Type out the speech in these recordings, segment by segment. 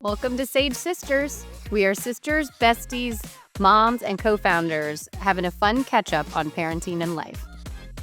Welcome to Sage Sisters. We are sisters, besties, moms, and co-founders having a fun catch-up on parenting and life.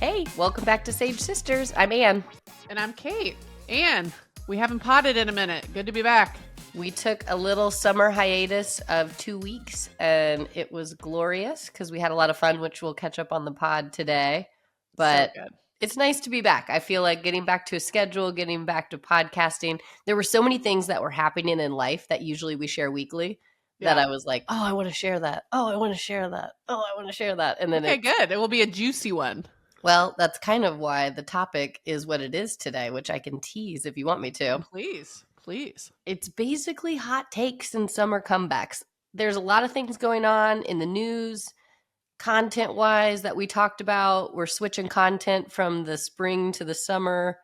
Hey, welcome back to Sage Sisters. I'm Ann. And I'm Kate. Ann, we haven't potted in a minute. Good to be back. We took a little summer hiatus of 2 weeks, and it was glorious because we had a lot of fun, which we'll catch up on the pod today. But So good. It's nice to be back. I feel like getting back to a schedule, getting back to podcasting. There were so many things that were happening in life that usually we share weekly that I was like, oh, I want to share that. Oh, I want to share that. Oh, I want to share that. And then good. It will be a juicy one. Well, that's kind of why the topic is what it is today, which I can tease if you want me to. Please. It's basically hot takes and summer comebacks. There's a lot of things going on in the news, content-wise, that we talked about. We're switching content from the spring to the summer,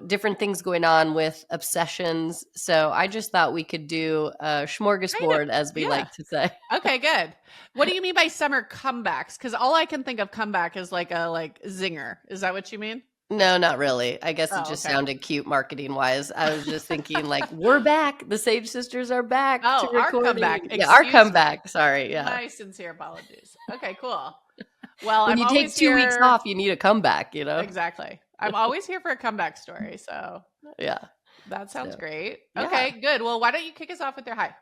different things going on with obsessions. So I just thought we could do a smorgasbord, as we like to say. Okay, good. What do you mean by summer comebacks? Because all I can think of comeback is like a zinger. Is that what you mean? No, not really. I guess it just sounded cute marketing-wise. I was just thinking we're back. The Sage Sisters are back to recording. Our comeback. Yeah, our comeback. Sorry, yeah. My sincere apologies. Okay, cool. Well, when you take 2 weeks off, you need a comeback, Exactly. I'm always here for a comeback story, so yeah. That sounds great. Yeah. Okay, good. Well, why don't you kick us off with your high?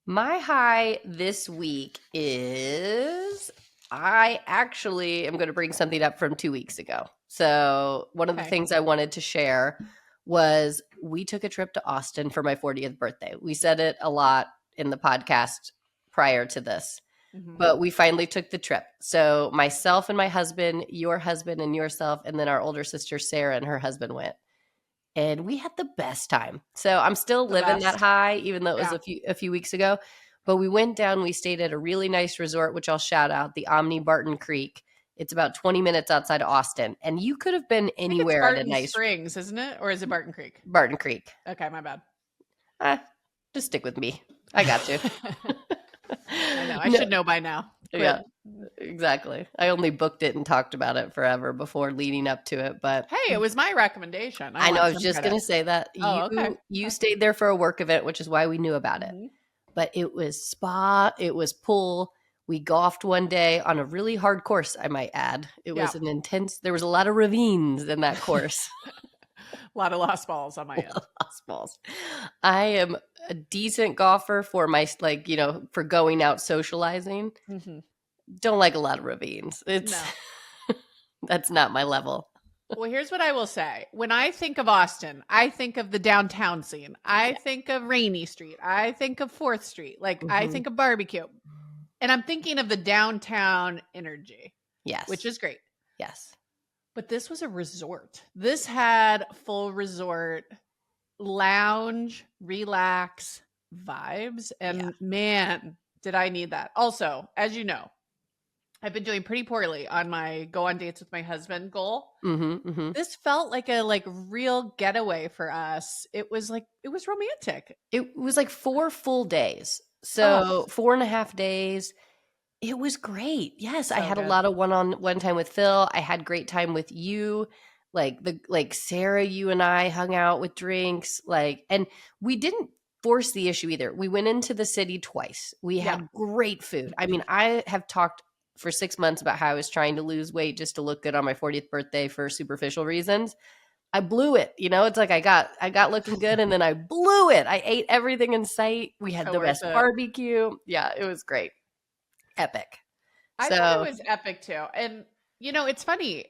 My high this week is I actually am going to bring something up from 2 weeks ago. So one of the things I wanted to share was we took a trip to Austin for my 40th birthday. We said it a lot in the podcast prior to this, but we finally took the trip. So myself and my husband, your husband and yourself, and then our older sister, Sarah, and her husband went. And we had the best time. So I'm still living that high, even though it was a few weeks ago. But we went down, we stayed at a really nice resort, which I'll shout out, the Omni Barton Creek. It's about 20 minutes outside of Austin. And you could have been anywhere at a nice Barton Springs, isn't it? Or is it Barton Creek? Barton Creek. Okay, my bad. Just stick with me. I got you. I know. I should know by now. Yeah, exactly. I only booked it and talked about it forever before leading up to it. But hey, it was my recommendation. I know. I was just going to say that. You stayed there for a work event, which is why we knew about it. But it was spa. It was pool. We golfed one day on a really hard course, I might add. It was an intense, there was a lot of ravines in that course. A lot of lost balls on my end. Lost balls. I am a decent golfer for my, for going out socializing. Don't like a lot of ravines. That's not my level. Well, here's what I will say. When I think of Austin, I think of the downtown scene. I think of Rainy Street. I think of 4th Street. I think of barbecue. And I'm thinking of the downtown energy. Yes. Which is great. Yes. But this was a resort. This had full resort, lounge, relax vibes. And man, did I need that. Also, as you know, I've been doing pretty poorly on my go on dates with my husband goal. This felt like a real getaway for us. It was romantic. It was 4 full days. So 4.5 days. It was great. Yes, I had a lot of one-on-one time with Phil. I had great time with you. Sarah, you and I hung out with drinks. And we didn't force the issue either. We went into the city twice. We had great food. I mean, I have talked for 6 months about how I was trying to lose weight just to look good on my 40th birthday for superficial reasons. I blew it. It's I got looking good and then I blew it. I ate everything in sight. We had the best barbecue. Yeah, it was great. Epic. I thought it was epic too. And it's funny.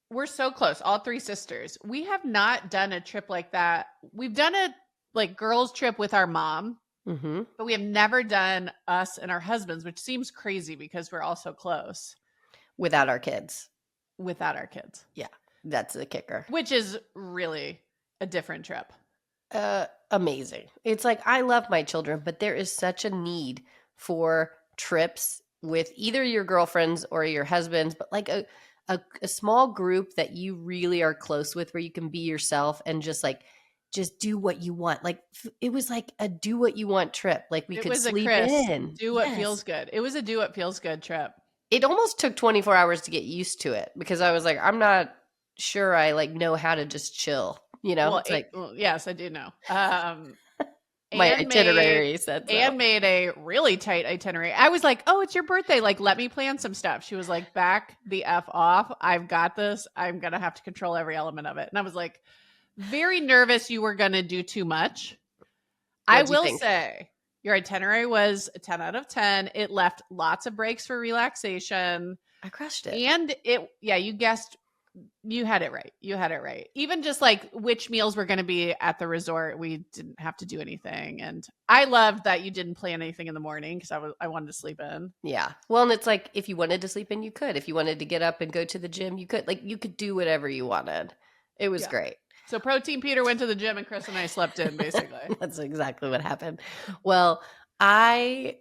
We're so close, all 3 sisters. We have not done a trip like that. We've done a girls trip with our mom, but we have never done us and our husbands, which seems crazy because we're all so close. Without our kids. Yeah. That's the kicker. Which is really a different trip. Amazing. It's I love my children, but there is such a need for trips with either your girlfriends or your husbands, but a small group that you really are close with where you can be yourself and just do what you want. It was a do what you want trip. We could sleep in. Do what feels good. It was a do what feels good trip. It almost took 24 hours to get used to it because I was I'm not sure I know how to just chill, Well, yes, I do know. My and itinerary said so. And made a really tight itinerary. I was like, oh, it's your birthday. Like, let me plan some stuff. She was like, back the F off. I've got this. I'm going to have to control every element of it. And I was like, very nervous you were going to do too much. I will say your itinerary was a 10 out of 10. It left lots of breaks for relaxation. I crushed it. And you guessed. You had it right. You had it right. Even just like which meals were going to be at the resort, we didn't have to do anything. And I loved that you didn't plan anything in the morning because I wanted to sleep in. Yeah. Well, and it's like if you wanted to sleep in, you could. If you wanted to get up and go to the gym, you could. Like you could do whatever you wanted. It was great. So Protein Peter went to the gym and Chris and I slept in basically. That's exactly what happened. Well, I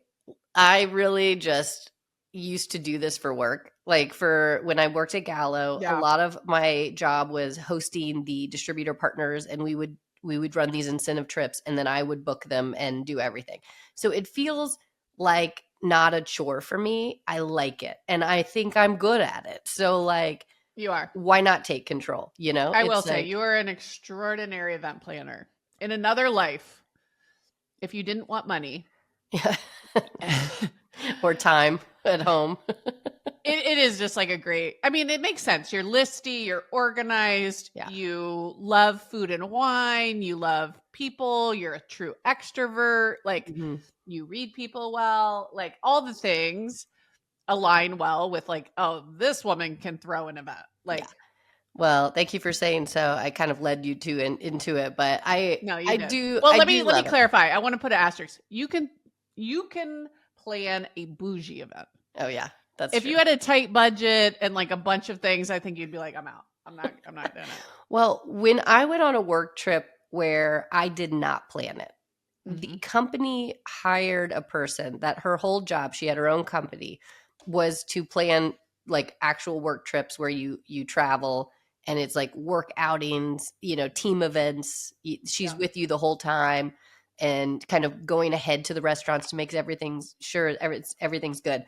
really just used to do this for work. Like for when I worked at Gallo, a lot of my job was hosting the distributor partners, and we would run these incentive trips, and then I would book them and do everything. So it feels like not a chore for me. I like it, and I think I'm good at it. So like you are. Why not take control? You know, I will say you are an extraordinary event planner. In another life, if you didn't want money, or time at home. It is just like a great, I mean, it makes sense. You're listy, you're organized, you love food and wine, you love people, you're a true extrovert, like you read people well, like all the things align well with like, oh, this woman can throw an event. Like, well, thank you for saying so. I kind of led you into it, but I do. Well, let me clarify. I want to put an asterisk. You can plan a bougie event. Oh yeah. If you had a tight budget and like a bunch of things, I think you'd be like, I'm out. I'm not doing it. Well, when I went on a work trip where I did not plan it, the company hired a person that her whole job, she had her own company, was to plan like actual work trips where you travel and it's like work outings, you know, team events. She's with you the whole time and kind of going ahead to the restaurants to make everything's good.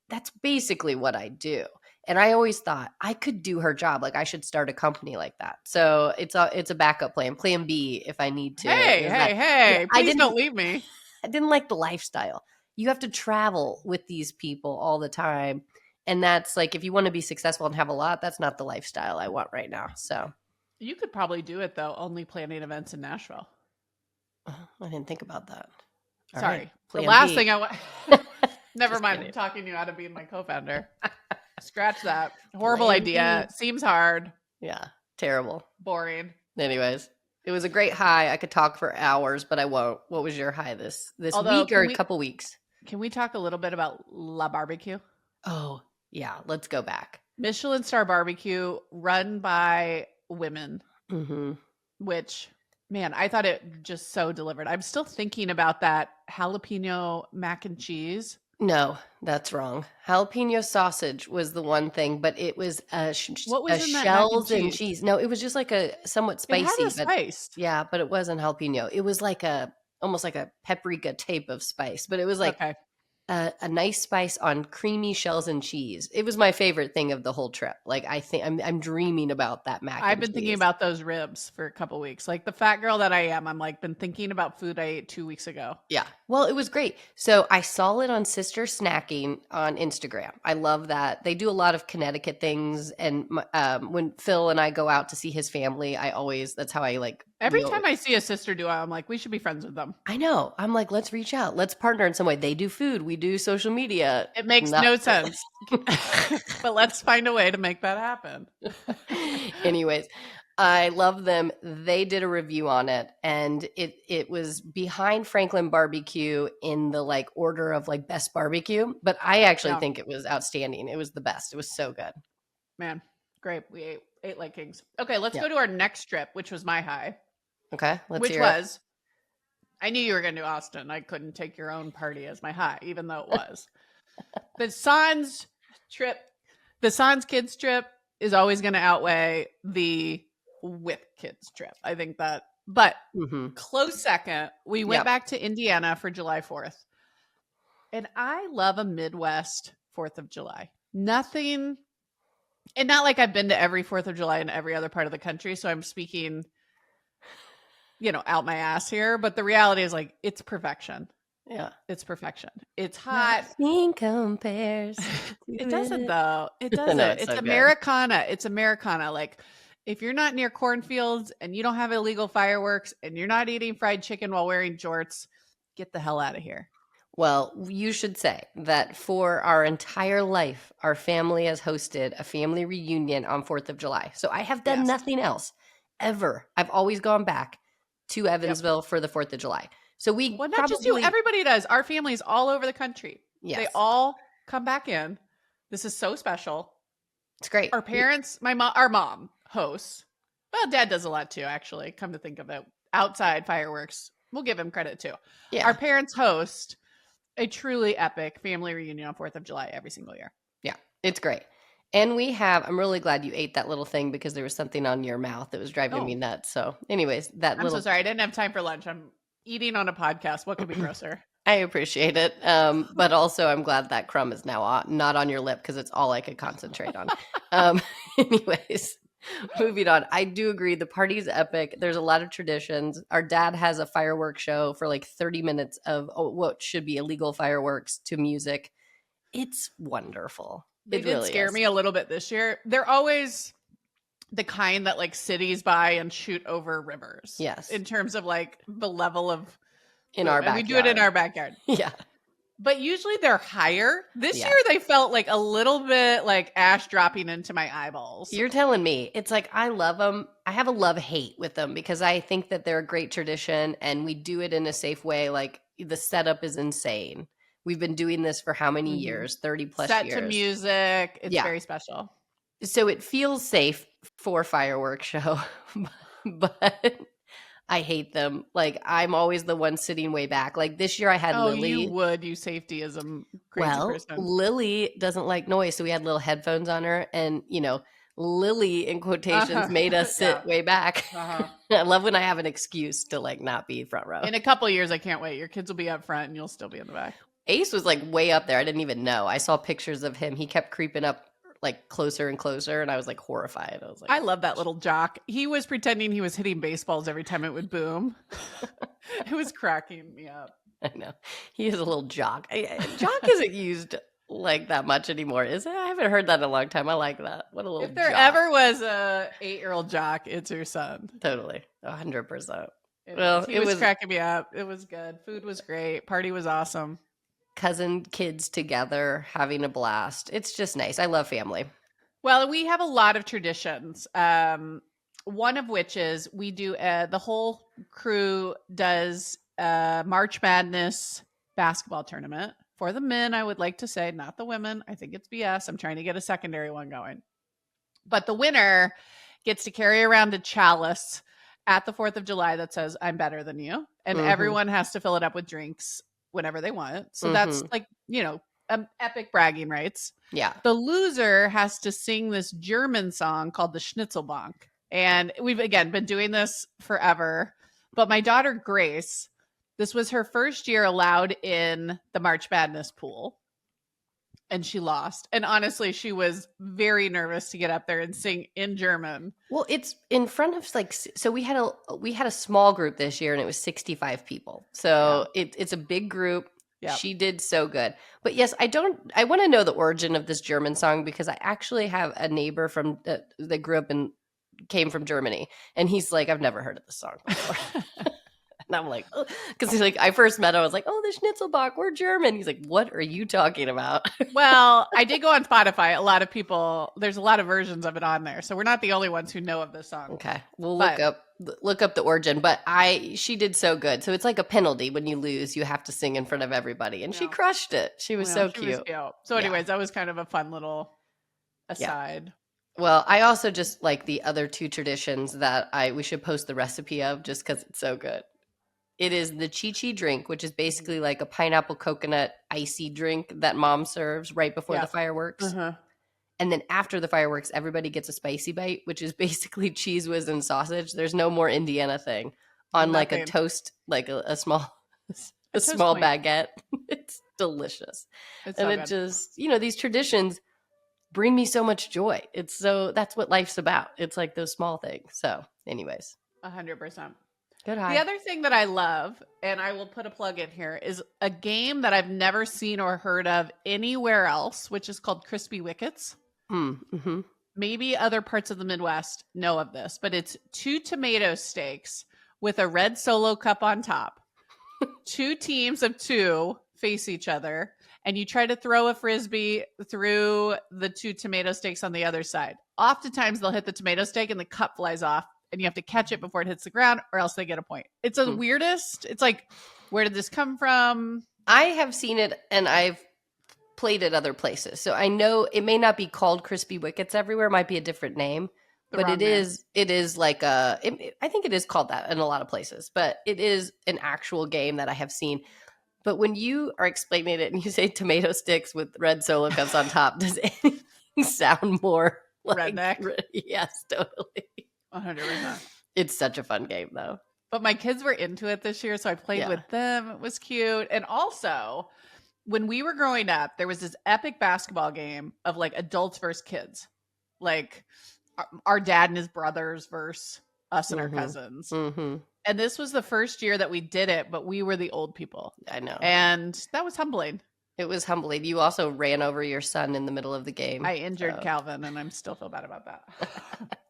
That's basically what I do. And I always thought I could do her job. Like I should start a company like that. So it's a backup plan B if I need to. Hey, please don't leave me. I didn't like the lifestyle. You have to travel with these people all the time. And that's like, if you want to be successful and have a lot, that's not the lifestyle I want right now. So you could probably do it though, only planning events in Nashville. I didn't think about that. Sorry. Right, the last thing I want. Never mind. I'm talking you out of being my co-founder. Scratch that. Horrible idea. Seems hard. Yeah. Terrible. Boring. Anyways, it was a great high. I could talk for hours, but I won't. What was your high this week or a couple weeks? Can we talk a little bit about La Barbecue? Oh, yeah. Let's go back. Michelin star barbecue run by women, which, man, I thought it just so delivered. I'm still thinking about that jalapeno mac and cheese. No, that's wrong. Jalapeno sausage was the one thing, but it was shells and cheese. No, it was just like a somewhat spicy. It had a spice. Yeah, but it wasn't jalapeno. It was like almost like a paprika type of spice, but it was like a nice spice on creamy shells and cheese. It was my favorite thing of the whole trip. Like I think I'm dreaming about that mac. I've been thinking about those ribs for a couple weeks. Like the fat girl that I am, I'm like been thinking about food I ate 2 weeks ago. Yeah. Well, it was great. So I saw it on Sister Snacking on Instagram. I love that. They do a lot of Connecticut things. And when Phil and I go out to see his family, that's how I like. Every time I see a sister duo, I'm like, we should be friends with them. I know. I'm like, let's reach out. Let's partner in some way. They do food. We do social media. It makes no sense. But let's find a way to make that happen. Anyways, I love them. They did a review on it, and it was behind Franklin Barbecue in the like order of like best barbecue. But I actually think it was outstanding. It was the best. It was so good. Man, great. We ate like kings. Okay, let's go to our next trip, which was my high. Okay, let's hear it. I knew you were going to Austin. I couldn't take your own party as my high, even though it was. The Sans kids trip is always going to outweigh the with kids trip. I think that, but close second, we went back to Indiana for July 4th. And I love a Midwest 4th of July. Nothing, and not like I've been to every 4th of July in every other part of the country. So I'm speaking out my ass here, but the reality is like, it's perfection. Yeah. It's perfection. It's hot. Nothing compares. It doesn't though. It doesn't. No, it's so good. Americana. It's Americana. Like if you're not near cornfields and you don't have illegal fireworks and you're not eating fried chicken while wearing jorts, get the hell out of here. Well, you should say that for our entire life, our family has hosted a family reunion on 4th of July. So I have done nothing else ever. I've always gone back to Evansville for the 4th of July. So not just you, everybody does. Our families all over the country. Yes. They all come back in. This is so special. It's great. Our parents, our mom hosts. Well, Dad does a lot too, actually. Come to think of it. Outside fireworks. We'll give him credit too. Yeah. Our parents host a truly epic family reunion on 4th of July every single year. Yeah, it's great. And I'm really glad you ate that little thing because there was something on your mouth that was driving me nuts. So anyways, I'm so sorry. I didn't have time for lunch. I'm eating on a podcast. What could be grosser? I appreciate it. But also I'm glad that crumb is now not on your lip because it's all I could concentrate on. Anyways, moving on. I do agree. The party's epic. There's a lot of traditions. Our dad has a fireworks show for like 30 minutes of what should be illegal fireworks to music. It's wonderful. They did scare me a little bit this year. They're always the kind that like cities buy and shoot over rivers. Yes. In terms of like the level of in our backyard. We do it in our backyard. Yeah. But usually they're higher. This year they felt like a little bit like ash dropping into my eyeballs. You're telling me. It's like I love them. I have a love-hate with them because I think that they're a great tradition and we do it in a safe way. Like the setup is insane. We've been doing this for how many years? 30 plus years. Set to music. It's very special. So it feels safe for fireworks show, but I hate them. Like I'm always the one sitting way back. Like this year I had Lily. You safetyism crazy person. Lily doesn't like noise. So we had little headphones on her and, Lily in quotations made us sit way back. I love when I have an excuse to like not be front row. In a couple of years, I can't wait. Your kids will be up front and you'll still be in the back. Ace was like way up there. I didn't even know. I saw pictures of him. He kept creeping up like closer and closer and I was like horrified. I was like, I love that little jock. He was pretending he was hitting baseballs every time it would boom. It was cracking me up. I know. He is a little jock. Jock isn't used like that much anymore, is it? I haven't heard that in a long time. I like that. What a little If there jock. ever was a 8-year-old jock, it's your son. Totally. 100%. He was cracking me up. It was good. Food was great. Party was awesome. Cousin kids together having a blast. It's just nice. I love family. Well, we have a lot of traditions. One of which is we do the whole crew does March Madness basketball tournament for the men. I would like to say, not the women. I think it's BS. I'm trying to get a secondary one going. But the winner gets to carry around a chalice at the 4th of July that says, "I'm better than you," and everyone has to fill it up with drinks whenever they want. So that's like, epic bragging rights. Yeah. The loser has to sing this German song called the Schnitzelbank. And we've, again, been doing this forever. But my daughter, Grace, this was her first year allowed in the March Madness pool. And she lost. And honestly, she was very nervous to get up there and sing in German. Well, it's in front of so we had a small group this year and it was 65 people. So it's a big group. Yep. She did so good. But yes, I want to know the origin of this German song because I actually have a neighbor from that grew up and came from Germany. And he's like, I've never heard of this song before. And I'm like, because he's like, I first met him, I was like, oh, the Schnitzelbach, we're German. He's like, what are you talking about? Well, I did go on Spotify. A lot of people, there's a lot of versions of it on there. So we're not the only ones who know of this song. Okay. We'll look up the origin. But she did so good. So it's like a penalty when you lose, you have to sing in front of everybody. And she crushed it. She was so cute. Was cute. So anyways, that was kind of a fun little aside. Yeah. Well, I also just like the other two traditions that we should post the recipe of just because it's so good. It is the chi-chi drink, which is basically like a pineapple coconut icy drink that mom serves right before the fireworks. And then after the fireworks, everybody gets a spicy bite, which is basically cheese whiz and sausage. There's no more Indiana thing on like a toast, like a small baguette. It's delicious. It's so good. Just, these traditions bring me so much joy. That's what life's about. It's like those small things. So anyways. 100%. Good The high. other thing that I love, and I will put a plug in here, is a game that I've never seen or heard of anywhere else, which is called Crispy Wickets. Mm-hmm. Maybe other parts of the Midwest know of this, but it's 2 tomato steaks with a red Solo cup on top. 2 teams of 2 face each other, and you try to throw a frisbee through the 2 tomato steaks on the other side. Oftentimes, they'll hit the tomato steak and the cup flies off, and you have to catch it before it hits the ground, or else they get a point. It's the weirdest. It's like, where did this come from? I have seen it, and I've played it other places, so I know it may not be called Crispy Wickets everywhere. It might be a different name, but it is like I think it is called that in a lot of places, but it is an actual game that I have seen. But when you are explaining it and you say tomato sticks with red Solo cups on top, does anything sound more like redneck? Yes, totally. 100%. It's such a fun game, though. But my kids were into it this year, so I played with them. It was cute. And also, when we were growing up, there was this epic basketball game of like adults versus kids. Like our dad and his brothers versus us and our cousins. Mm-hmm. And this was the first year that we did it, but we were the old people. I know. And that was humbling. It was humbling. You also ran over your son in the middle of the game. I injured Calvin, and I still feel bad about that.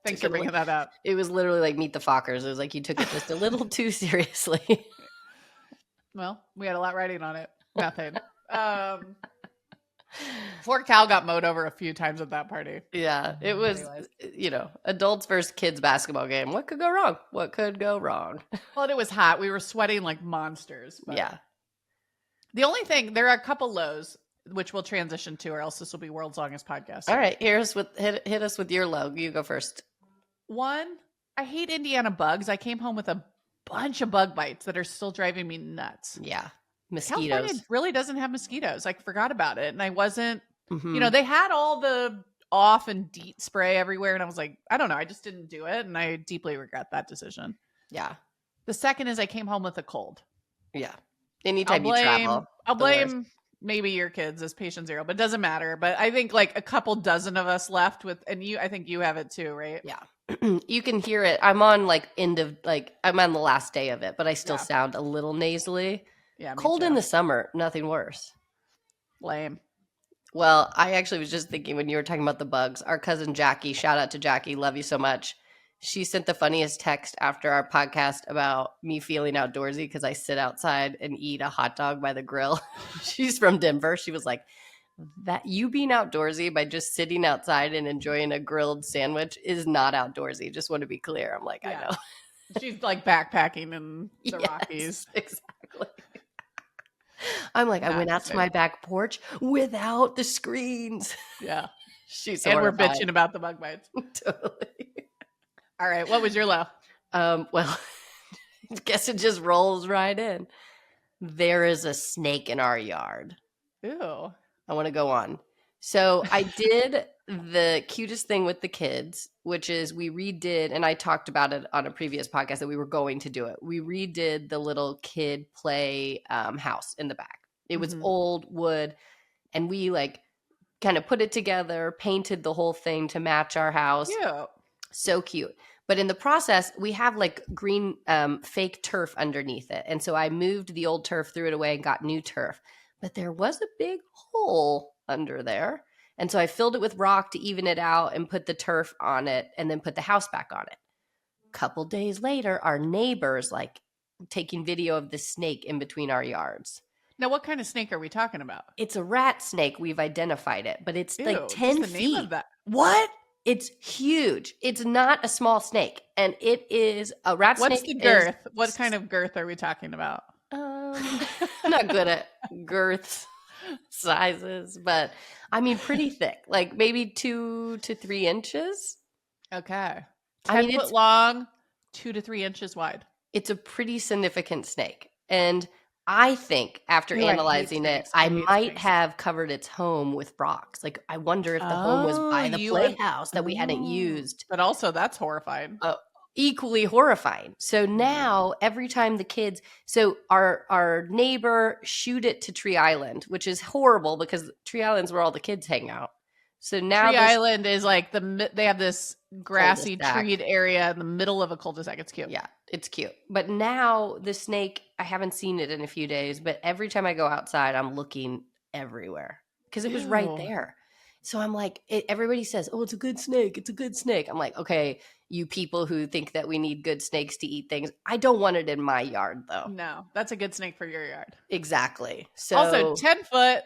Thanks for bringing that up. It was literally like Meet the Fockers. It was like you took it just a little too seriously. Well, we had a lot riding on it. Nothing. Poor Cal got mowed over a few times at that party. Yeah, it was, adults versus kids basketball game. What could go wrong? What could go wrong? Well, it was hot. We were sweating like monsters. But yeah. The only thing, there are a couple lows, which we'll transition to, or else this will be world's longest podcast. All right, hit us with your low. You go first. One, I hate Indiana bugs. I came home with a bunch of bug bites that are still driving me nuts. Yeah. Mosquitoes. California really doesn't have mosquitoes. I forgot about it. And I wasn't, they had all the off and DEET spray everywhere. And I was like, I don't know. I just didn't do it. And I deeply regret that decision. Yeah. The second is I came home with a cold. Yeah. Anytime you travel. I'll blame maybe your kids as patient zero, but it doesn't matter. But I think like a couple dozen of us left with, and I think you have it too, right? Yeah. You can hear it. I'm on I'm on the last day of it, but I still sound a little nasally. Yeah. Cold in the summer, nothing worse. Lame. Well, I actually was just thinking when you were talking about the bugs, our cousin Jackie, shout out to Jackie, love you so much. She sent the funniest text after our podcast about me feeling outdoorsy because I sit outside and eat a hot dog by the grill. She's from Denver. She was like, that you being outdoorsy by just sitting outside and enjoying a grilled sandwich is not outdoorsy. Just want to be clear. I'm like, I know. She's like backpacking in the Rockies. Exactly. I'm like, I went out to my back porch without the screens. Yeah. She's and horrified. We're bitching about the bug bites. Totally. All right. What was your low? Well, I guess it just rolls right in. There is a snake in our yard. Ew. I want to go on. So I did the cutest thing with the kids, which is we redid, and I talked about it on a previous podcast that we were going to do it. We redid the little kid play house in the back. It was old wood, and we kind of put it together, painted the whole thing to match our house. Yeah. So cute. But in the process, we have green fake turf underneath it. And so I moved the old turf, threw it away, and got new turf. But there was a big hole under there. And so I filled it with rock to even it out and put the turf on it and then put the house back on it. A couple days later, our neighbors taking video of the snake in between our yards. Now, what kind of snake are we talking about? It's a rat snake. We've identified it, but it's 10 what's the feet. name of that? What? It's huge. It's not a small snake. And it is a rat snake. What's the girth? What kind of girth are we talking about? I'm not good at girths, sizes, but I mean pretty thick, maybe 2 to 3 inches. Okay. 10 foot long, 2 to 3 inches wide. It's a pretty significant snake. And I think after analyzing it, I might have covered its home with rocks. I wonder if the home was by the playhouse that we hadn't used. But also that's horrifying. Equally horrifying. So now every time the kids, our neighbor shoot it to Tree Island, which is horrible because Tree Island's where all the kids hang out. So now Tree Island is like they have this grassy cul-de-sac. treed area in the middle of a cul-de-sac. It's cute. Yeah, it's cute. But now the snake, I haven't seen it in a few days, but every time I go outside, I'm looking everywhere because it was right Ew. there. So I'm like, everybody says, oh, it's a good snake. It's a good snake. I'm like, okay, you people who think that we need good snakes to eat things. I don't want it in my yard, though. No, that's a good snake for your yard. Exactly. So Also, 10 foot.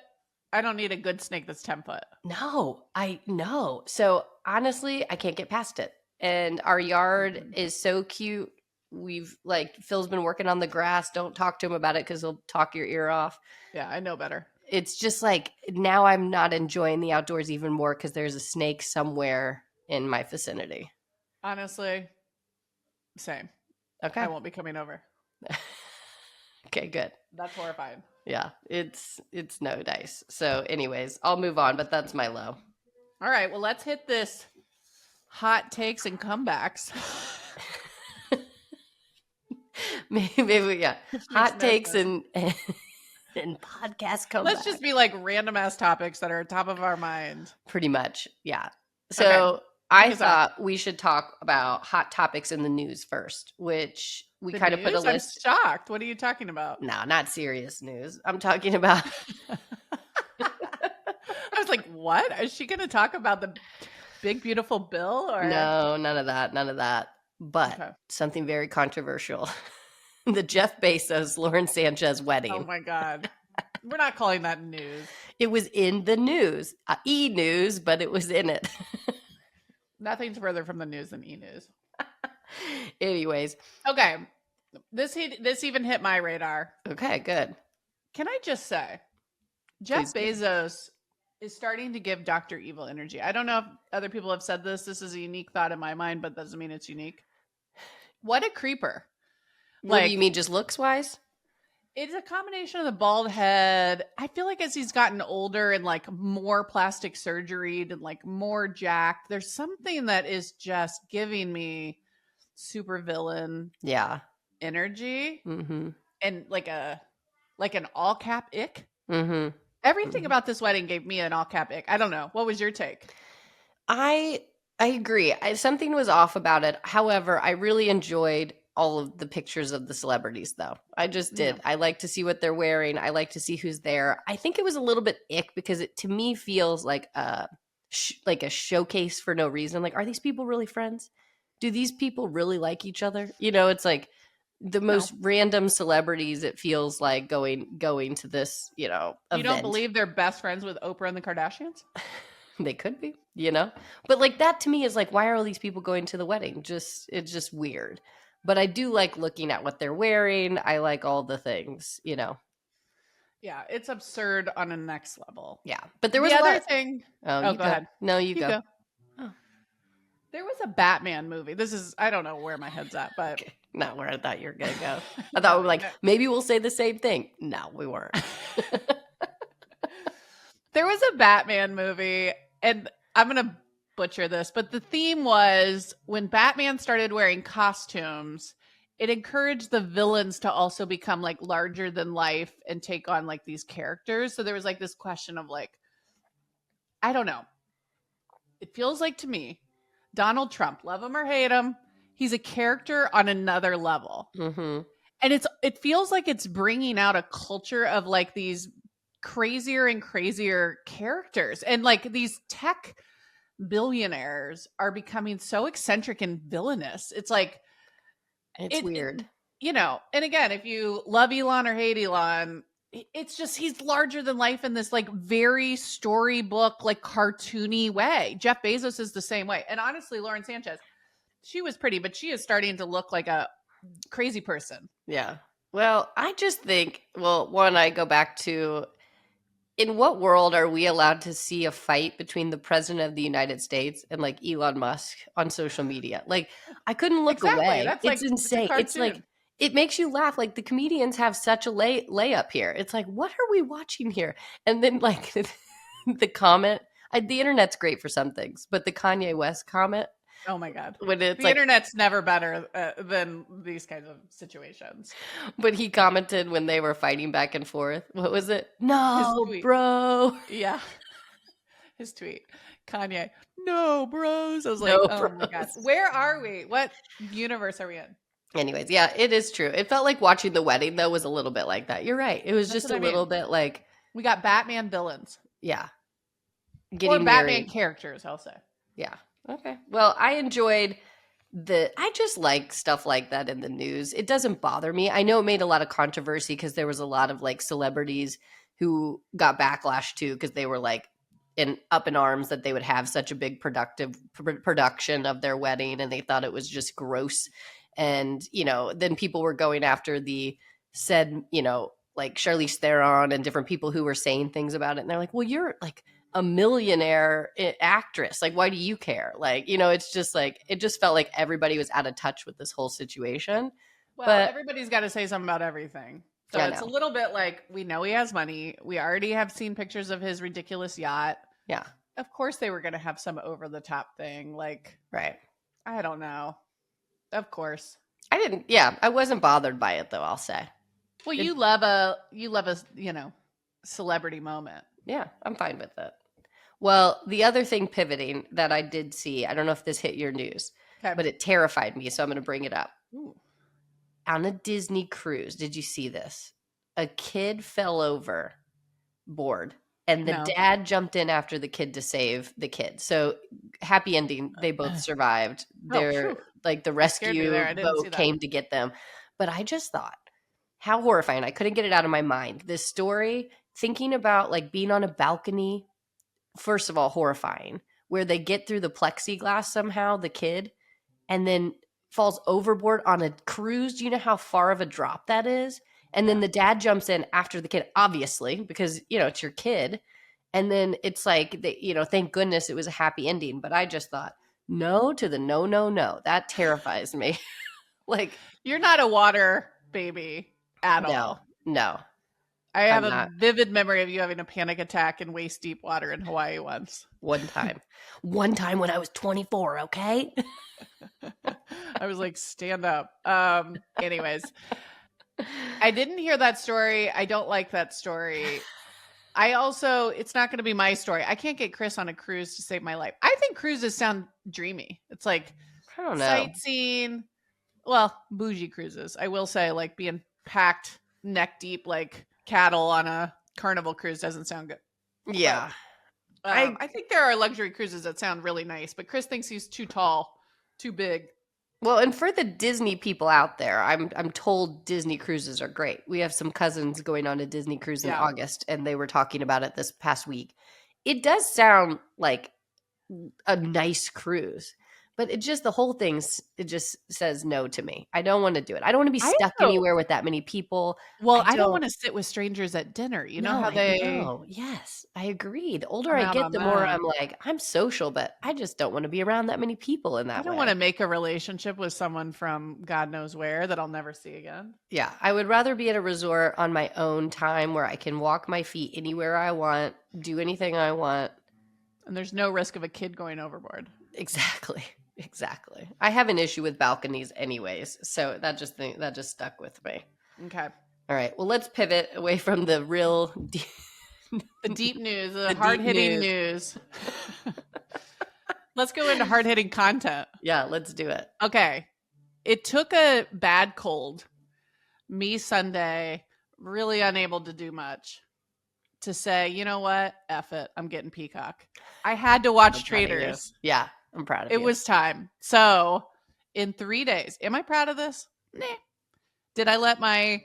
I don't need a good snake that's 10 foot. No, I know. So honestly, I can't get past it. And our yard is so cute. We've Phil's been working on the grass. Don't talk to him about it because he'll talk your ear off. Yeah, I know better. It's just like now I'm not enjoying the outdoors even more because there's a snake somewhere in my vicinity. Honestly, same. Okay. I won't be coming over. Okay, good. That's horrifying. Yeah, it's no dice. So anyways, I'll move on, but that's my low. All right, well, let's hit this hot takes and comebacks. maybe yeah. Hot takes and podcast comebacks. Let's just be like random ass topics that are top of our mind. Pretty much, yeah. So Okay. I thought we should talk about hot topics in the news first, which we kind of put a list. I'm shocked. What are you talking about? No, not serious news. I'm talking about. I was like, what? Is she going to talk about the big, beautiful bill? Or No, none of that. None of that. But something very controversial. The Jeff Bezos, Lauren Sanchez wedding. Oh my God. We're not calling that news. It was in the news. E-news, but it was in it. Nothing's further from the news than e-news. Anyways. Okay. This even hit my radar. Okay, good. Can I just say, Jeff Bezos is starting to give Dr. Evil energy. I don't know if other people have said this. This is a unique thought in my mind, but doesn't mean it's unique. What a creeper. What do you mean, just looks-wise? It's a combination of the bald head. I feel like as he's gotten older and more plastic surgery and more jacked, there's something that is just giving me super villain energy. Mm-hmm. And an all cap ick. Mm-hmm. Everything about this wedding gave me an all cap ick. I don't know. What was your take? I agree. Something was off about it. However, I really enjoyed all of the pictures of the celebrities, though. I just did. Yeah. I like to see what they're wearing. I like to see who's there. I think it was a little bit ick because it to me feels like a showcase for no reason. Like, are these people really friends? Do these people really like each other? It's like the most random celebrities. It feels like going to this, event. You don't believe they're best friends with Oprah and the Kardashians? They could be, but that to me is why are all these people going to the wedding? It's just weird. But I do like looking at what they're wearing. I like all the things, Yeah, it's absurd on a next level. Yeah, but there was the other thing. Oh, go ahead. No, you go. Oh. There was a Batman movie. I don't know where my head's at, but not where I thought you were gonna go. I thought we were maybe we'll say the same thing. No, we weren't. There was a Batman movie, and I'm gonna butcher this, but the theme was when Batman started wearing costumes, it encouraged the villains to also become larger than life and take on these characters. So there was this question of I don't know. It feels to me, Donald Trump, love him or hate him, he's a character on another level. Mm-hmm. And it feels like it's bringing out a culture of these crazier and crazier characters. And these tech billionaires are becoming so eccentric and villainous. It's weird. And again, if you love Elon or hate Elon, it's just he's larger than life in this very storybook, cartoony way. Jeff Bezos is the same way. And honestly, Lauren Sanchez, she was pretty, but she is starting to look like a crazy person. Yeah. Well, I just think, one, I go back to, in what world are we allowed to see a fight between the president of the United States and Elon Musk on social media? I couldn't look away. That's it's insane. It's it makes you laugh. The comedians have such a layup here. It's what are we watching here? And then the comment, the internet's great for some things, but the Kanye West comment. Oh my God. When it's the internet's never better than these kinds of situations. But he commented when they were fighting back and forth. What was it? No, bro. Yeah. His tweet, Kanye, no bros. I was No like, oh my God, bros. where are we? What universe are we in? Anyways, yeah, it is true. It felt like watching the wedding, though, was a little bit like that. You're right. It was That's just what a I little mean. bit like, We got Batman villains. yeah, Or getting Batman married. characters, I'll say. Yeah. Okay. Well, I enjoyed I just like stuff like that in the news. It doesn't bother me. I know it made a lot of controversy because there was a lot of like celebrities who got backlash too because they were like up in arms that they would have such a big production of their wedding, and they thought it was just gross. And then people were going after the said like Charlize Theron and different people who were saying things about it, and they're like, well, you're like a millionaire actress, like why do you care? Like it's just like it just felt like everybody was out of touch with this whole situation. Well, but everybody's got to say something about everything. So I it's a know. little bit like, we know he has money. We already have seen pictures of his ridiculous yacht. Yeah, Of course they were going to have some over the top thing. Like, right. I don't know. Of course. I wasn't bothered by it though, I'll say. Well, you love a celebrity moment. Yeah, I'm fine with it. Well, the other thing pivoting that I did see, I don't know if this hit your news, Okay. but it terrified me, so I'm going to bring it up. Ooh. On a Disney cruise, did you see this? A kid fell over board, and the No. dad jumped in after the kid to save the kid. So happy ending, they both survived. They're phew. like the scared me rescue there. I didn't see boat that. came to get them. But I just thought, how horrifying. I couldn't get it out of my mind. This story, thinking about like being on a balcony, first of all, horrifying, where they get through the plexiglass somehow, the kid, and then falls overboard on a cruise. Do you know how far of a drop that is? And then the dad jumps in after the kid, obviously, because, it's your kid. And then it's like, thank goodness it was a happy ending. But I just thought, no to the no, no, no. That terrifies me. Like, You're not a water baby at all. No. I have I'm a not. vivid memory of you having a panic attack in waist deep water in Hawaii once. One time when I was 24, okay? I was like, stand up. Anyways, I didn't hear that story. I don't like that story. It's not going to be my story. I can't get Chris on a cruise to save my life. I think cruises sound dreamy. It's like I don't know. sightseeing. Well, bougie cruises. I will say, like being packed neck deep like cattle on a Carnival cruise doesn't sound good. Yeah. I think there are luxury cruises that sound really nice, but Chris thinks he's too tall, too big. Well, and for the Disney people out there, I'm told Disney cruises are great. We have some cousins going on a Disney cruise in August, and they were talking about it this past week. It does sound like a nice cruise, but the whole thing, it just says no to me. I don't want to do it. I don't want to be stuck anywhere with that many people. Well, I don't want to sit with strangers at dinner. You know how they... No. Yes, I agree. The older I get, the more I'm like, I'm social, but I just don't want to be around that many people in that way. I don't want to make a relationship with someone from God knows where that I'll never see again. Yeah, I would rather be at a resort on my own time where I can walk my feet anywhere I want, do anything I want. And there's no risk of a kid going overboard. Exactly. I have an issue with balconies anyways, so that just stuck with me. Okay. All right. Well, let's pivot away from the real the deep news, the hard-hitting news. Let's go into hard-hitting content. Yeah, let's do it. Okay. It took a bad cold, me Sunday, really unable to do much, to say, you know what? F it. I'm getting Peacock. I had to watch Traitors. Yeah, I'm proud of you. It was time. So in 3 days, am I proud of this? Nah. Did I let my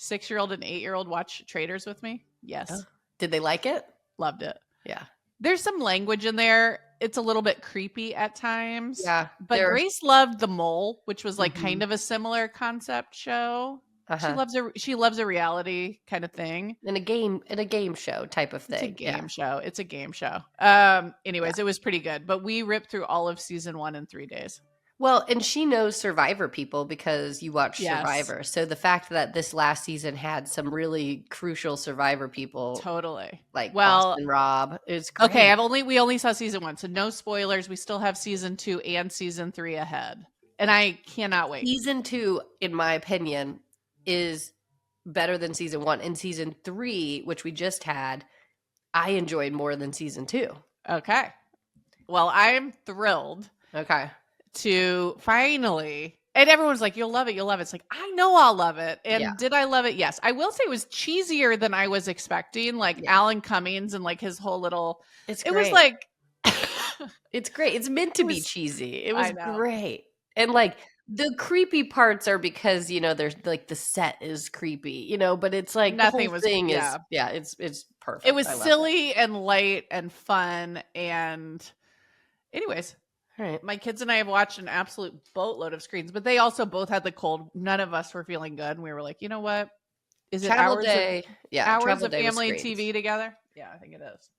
6-year-old and 8-year-old watch Traitors with me? Yes. Oh. Did they like it? Loved it. Yeah. There's some language in there. It's a little bit creepy at times. Yeah. But Grace loved The Mole, which was like kind of a similar concept show. Uh-huh. She loves a reality kind of thing. In a game show type of thing. It's a game show. Anyways, it was pretty good. But we ripped through all of season 1 in 3 days. Well, and she knows Survivor people because you watch Survivor. So the fact that this last season had some really crucial Survivor people. Totally. Like Boston Rob. It's great. Okay, we only saw season 1, so no spoilers. We still have season 2 and season 3 ahead. And I cannot wait. Season 2, in my opinion, is better than season 1. And season 3, which we just had, I enjoyed more than season 2. Okay. Well, I'm thrilled Okay. to finally, and everyone's like, you'll love it. You'll love it. It's like, I know I'll love it. And Yeah. did I love it? Yes. I will say it was cheesier than I was expecting. Like Yeah. Alan Cummings and like his whole little, It's it great. was like, It's great. It's meant to be was- cheesy. It I was know. great. And like the creepy parts are because, you know, there's like the set is creepy, you know, but it's like the Nothing whole was- thing yeah. is, it's perfect. It was I love silly and light and fun. And anyways, All right. my kids and I have watched an absolute boatload of screens, but they also both had the cold. None of us were feeling good. And we were like, you know what? Is it Travel hours day. hours travel of day with family and screens. TV together? Yeah, I think it is.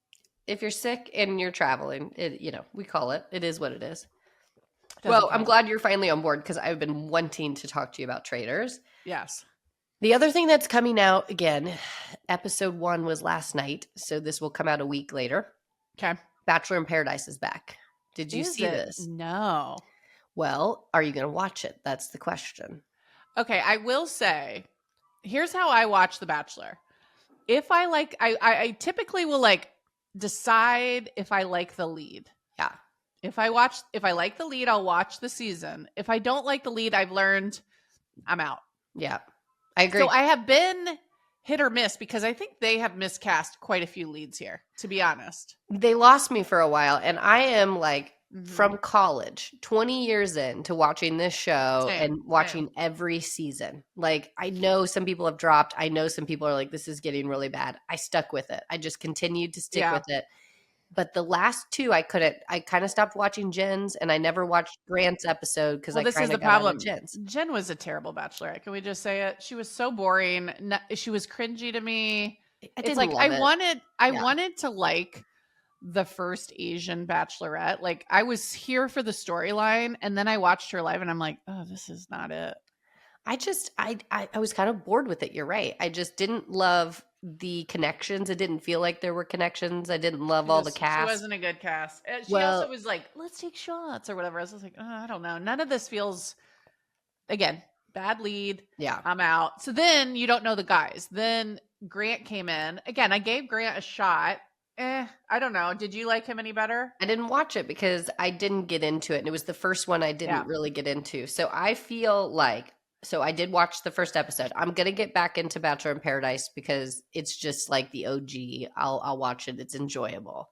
If you're sick and you're traveling, it, you know, we call it. It is what it is. Doesn't Well, I'm count. glad you're finally on board because I've been wanting to talk to you about Traitors. Yes. The other thing that's coming out again, episode 1 was last night, so this will come out a week later. Okay. Bachelor in Paradise is back. Did you see this? No. Well, are you going to watch it? That's the question. Okay, I will say, here's how I watch The Bachelor. If I like, I typically will like decide if I like the lead. Yeah. If I like the lead, I'll watch the season. If I don't like the lead, I've learned I'm out. Yeah. I agree. So I have been hit or miss because I think they have miscast quite a few leads here, to be honest. They lost me for a while, and I am like Mhm. from college, 20 years into watching this show Same, and watching every season. Like, I know some people have dropped. I know some people are like, this is getting really bad. I stuck with it. I just continued to stick with it. But the last 2, I couldn't. I kind of stopped watching Jen's, and I never watched Grant's episode because Well, I this is kind the of got out problem. of Jen's. Jen was a terrible bachelorette. Can we just say it? She was so boring. She was cringy to me. It's like love it. I Yeah. wanted to like the first Asian bachelorette. Like I was here for the storyline, and then I watched her live, and I'm like, oh, this is not it. I was kind of bored with it. You're right. I just didn't love the connections. It didn't feel like there were connections. I didn't love all the cast. She wasn't a good cast. She Well- also was like, let's take shots or whatever. I was like, oh, I don't know. None of this feels, again, bad lead. Yeah. I'm out. So then you don't know the guys. Then Grant came in. Again, I gave Grant a shot. I don't know. Did you like him any better? I didn't watch it because I didn't get into it. And it was the first one I didn't really get into. So I feel like, so I did watch the first episode. I'm going to get back into Bachelor in Paradise because it's just like the OG. I'll watch it. It's enjoyable.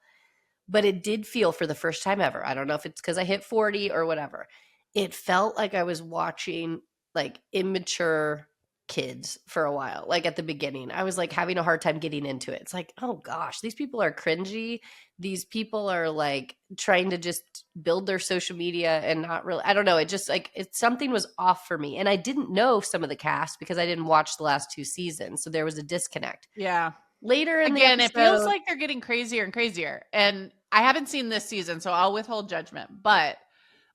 But it did feel for the first time ever. I don't know if it's because I hit 40 or whatever. It felt like I was watching like immature kids for a while. Like at the beginning, I was like having a hard time getting into it. It's like, oh gosh, these people are cringy. These people are like trying to just build their social media and not really, I don't know. It just like, something was off for me. And I didn't know some of the cast because I didn't watch the last 2 seasons. So there was a disconnect. Yeah. Later in Again, the it feels like they're getting crazier and crazier. And I haven't seen this season, so I'll withhold judgment. But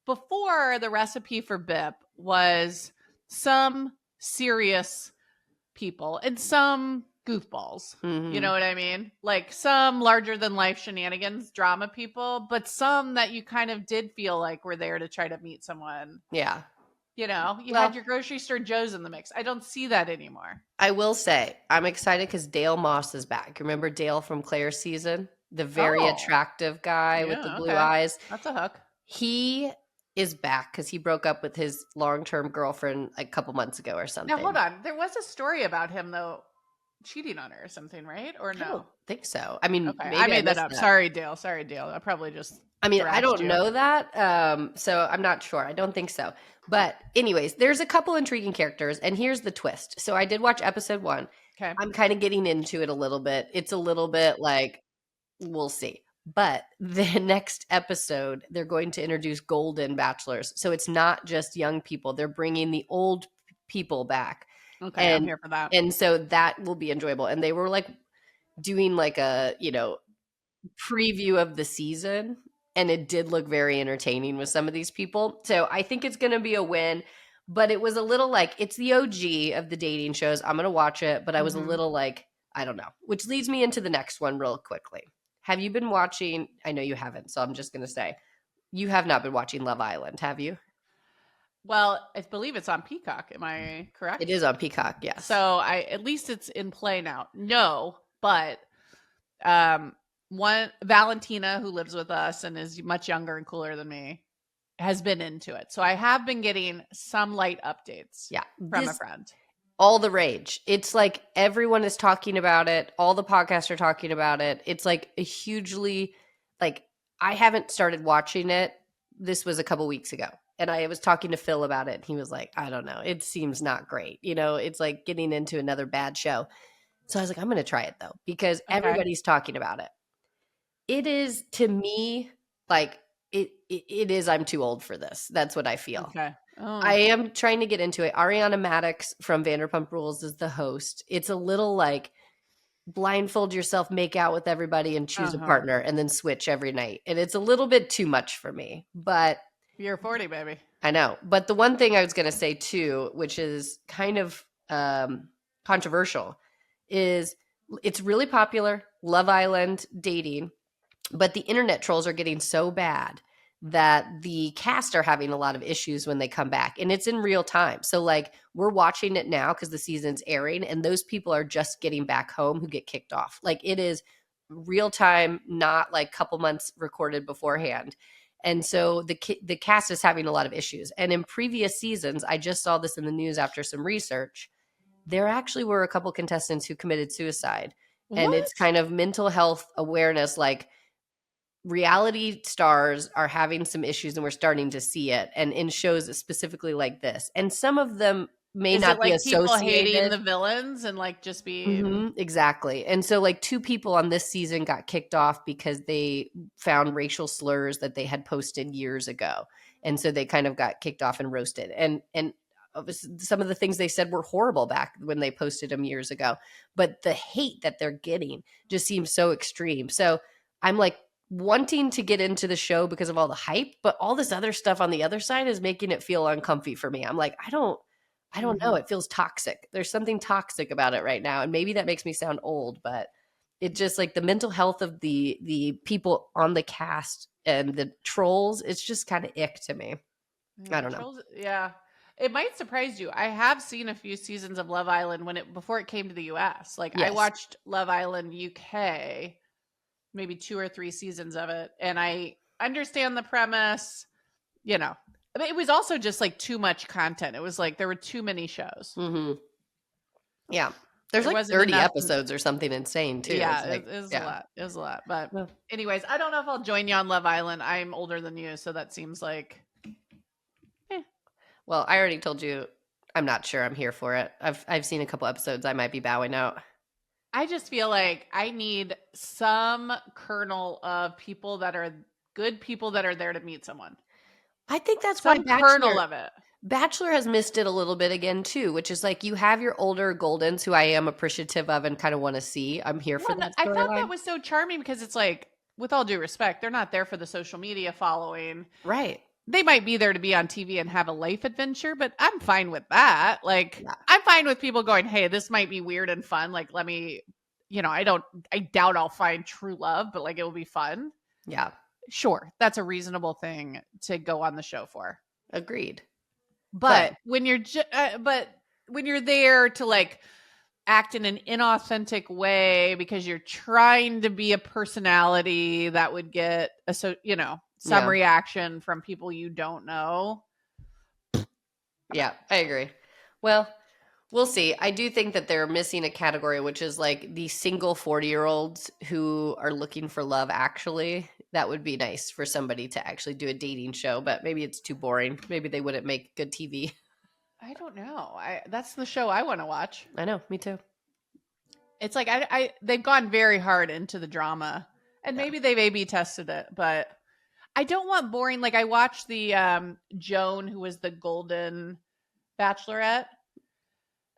before, the recipe for BIP was some serious people and some goofballs. Mhm. You know what I mean? Like some larger than life shenanigans, drama people, but some that you kind of did feel like were there to try to meet someone. Yeah. You know, you Well- had your grocery store Joes in the mix. I don't see that anymore. I will say, I'm excited because Dale Moss is back. Remember Dale from Claire's season? The very Oh. attractive guy with the Yeah, blue okay. eyes. That's a hook. He is back because he broke up with his long-term girlfriend a couple months ago or something. Now hold on. There was a story about him though cheating on her or something, right? Or I no? don't think so. I mean, Okay. maybe I made that missed up. Sorry, Dale. I probably just I mean, I thrashed don't you. know that. So I'm not sure. I don't think so. But anyways, there's a couple intriguing characters. And here's the twist. So I did watch episode 1. Okay. I'm kind of getting into it a little bit. It's a little bit like, we'll see. But the next episode, they're going to introduce golden bachelors. So it's not just young people. They're bringing the old people back. Okay, I'm here for that. And so that will be enjoyable. And they were like doing like a, preview of the season. And it did look very entertaining with some of these people. So I think it's going to be a win. But it was a little like, it's the OG of the dating shows. I'm going to watch it. But I was a little like, I don't know. Which leads me into the next one real quickly. Have you been watching? I know you haven't. So I'm just going to say, you have not been watching Love Island, have you? Well, I believe it's on Peacock. Am I correct? It is on Peacock, yes. So at least it's in play now. No, but Valentina, who lives with us and is much younger and cooler than me, has been into it. So I have been getting some light updates from a friend. All the rage. It's like everyone is talking about it. All the podcasts are talking about it. It's like a hugely, like, I haven't started watching it. This was a couple weeks ago. And I was talking to Phil about it. And he was like, I don't know. It seems not great. You know, it's like getting into another bad show. So I was like, I'm going to try it though, because everybody's talking about it. It is, to me, like, it is, I'm too old for this. That's what I feel. Okay. Oh. I am trying to get into it. Ariana Madix from Vanderpump Rules is the host. It's a little like blindfold yourself, make out with everybody and choose a partner and then switch every night. And it's a little bit too much for me, but you're 40, baby. I know. But the one thing I was going to say too, which is kind of controversial, is it's really popular, Love Island dating, but the internet trolls are getting so bad that the cast are having a lot of issues when they come back, and it's in real time. So like, we're watching it now because the season's airing, and those people are just getting back home who get kicked off. Like, it is real time, not like couple months recorded beforehand. And so the cast is having a lot of issues. And in previous seasons, I just saw this in the news after some research, there actually were a couple contestants who committed suicide. What? And it's kind of mental health awareness, like, reality stars are having some issues and we're starting to see it, and in shows specifically like this. And some of them may not be associated. People hating the villains and like just be exactly. And so like 2 people on this season got kicked off because they found racial slurs that they had posted years ago. And so they kind of got kicked off and roasted. And some of the things they said were horrible back when they posted them years ago. But the hate that they're getting just seems so extreme. So I'm like, wanting to get into the show because of all the hype, but all this other stuff on the other side is making it feel uncomfy for me. I'm like, I don't know. It feels toxic. There's something toxic about it right now. And maybe that makes me sound old, but it just, like, the mental health of the people on the cast and the trolls, it's just kind of ick to me. I don't know. Yeah. It might surprise you. I have seen a few seasons of Love Island before it came to the US. Like, yes. I watched Love Island UK, maybe 2 or 3 seasons of it, and I understand the premise. You know, but it was also just like too much content. It was like there were too many shows. Yeah, there's like 30 episodes or something insane too. Yeah, it was a lot. It was a lot. But anyways, I don't know if I'll join you on Love Island. I'm older than you, so that seems like. Well, I already told you I'm not sure I'm here for it. I've seen a couple episodes. I might be bowing out. I just feel like I need some kernel of people that are good people that are there to meet someone. I think that's some why kernel of it. Bachelor has missed it a little bit again too, which is like, you have your older Goldens who I am appreciative of and kind of want to see. I'm here for that. I thought that was so charming because it's like, with all due respect, they're not there for the social media following. Right. They might be there to be on TV and have a life adventure, but I'm fine with that. Like, I'm fine with people going, hey, this might be weird and fun. Like, let me, I doubt I'll find true love, but like, it will be fun. Yeah. Sure. That's a reasonable thing to go on the show for. Agreed. But when you're, when you're there to like act in an inauthentic way because you're trying to be a personality that would get some reaction from people you don't know. Yeah, I agree. Well, we'll see. I do think that they're missing a category, which is like the single 40-year-olds who are looking for love. Actually, that would be nice for somebody to actually do a dating show, but maybe it's too boring. Maybe they wouldn't make good TV. I don't know. That's the show I want to watch. I know, me too. It's like they've gone very hard into the drama, and maybe they've A/B tested it, but I don't want boring. Like, I watched the Joan, who was the Golden Bachelorette.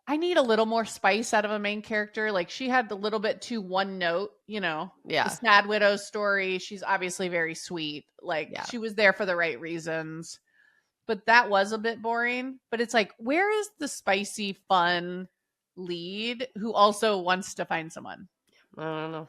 I need a little more spice out of a main character. Like, she had a little bit too one note, the sad widow story. She's obviously very sweet. Like, she was there for the right reasons, but that was a bit boring. But it's like, where is the spicy, fun lead who also wants to find someone? I don't know.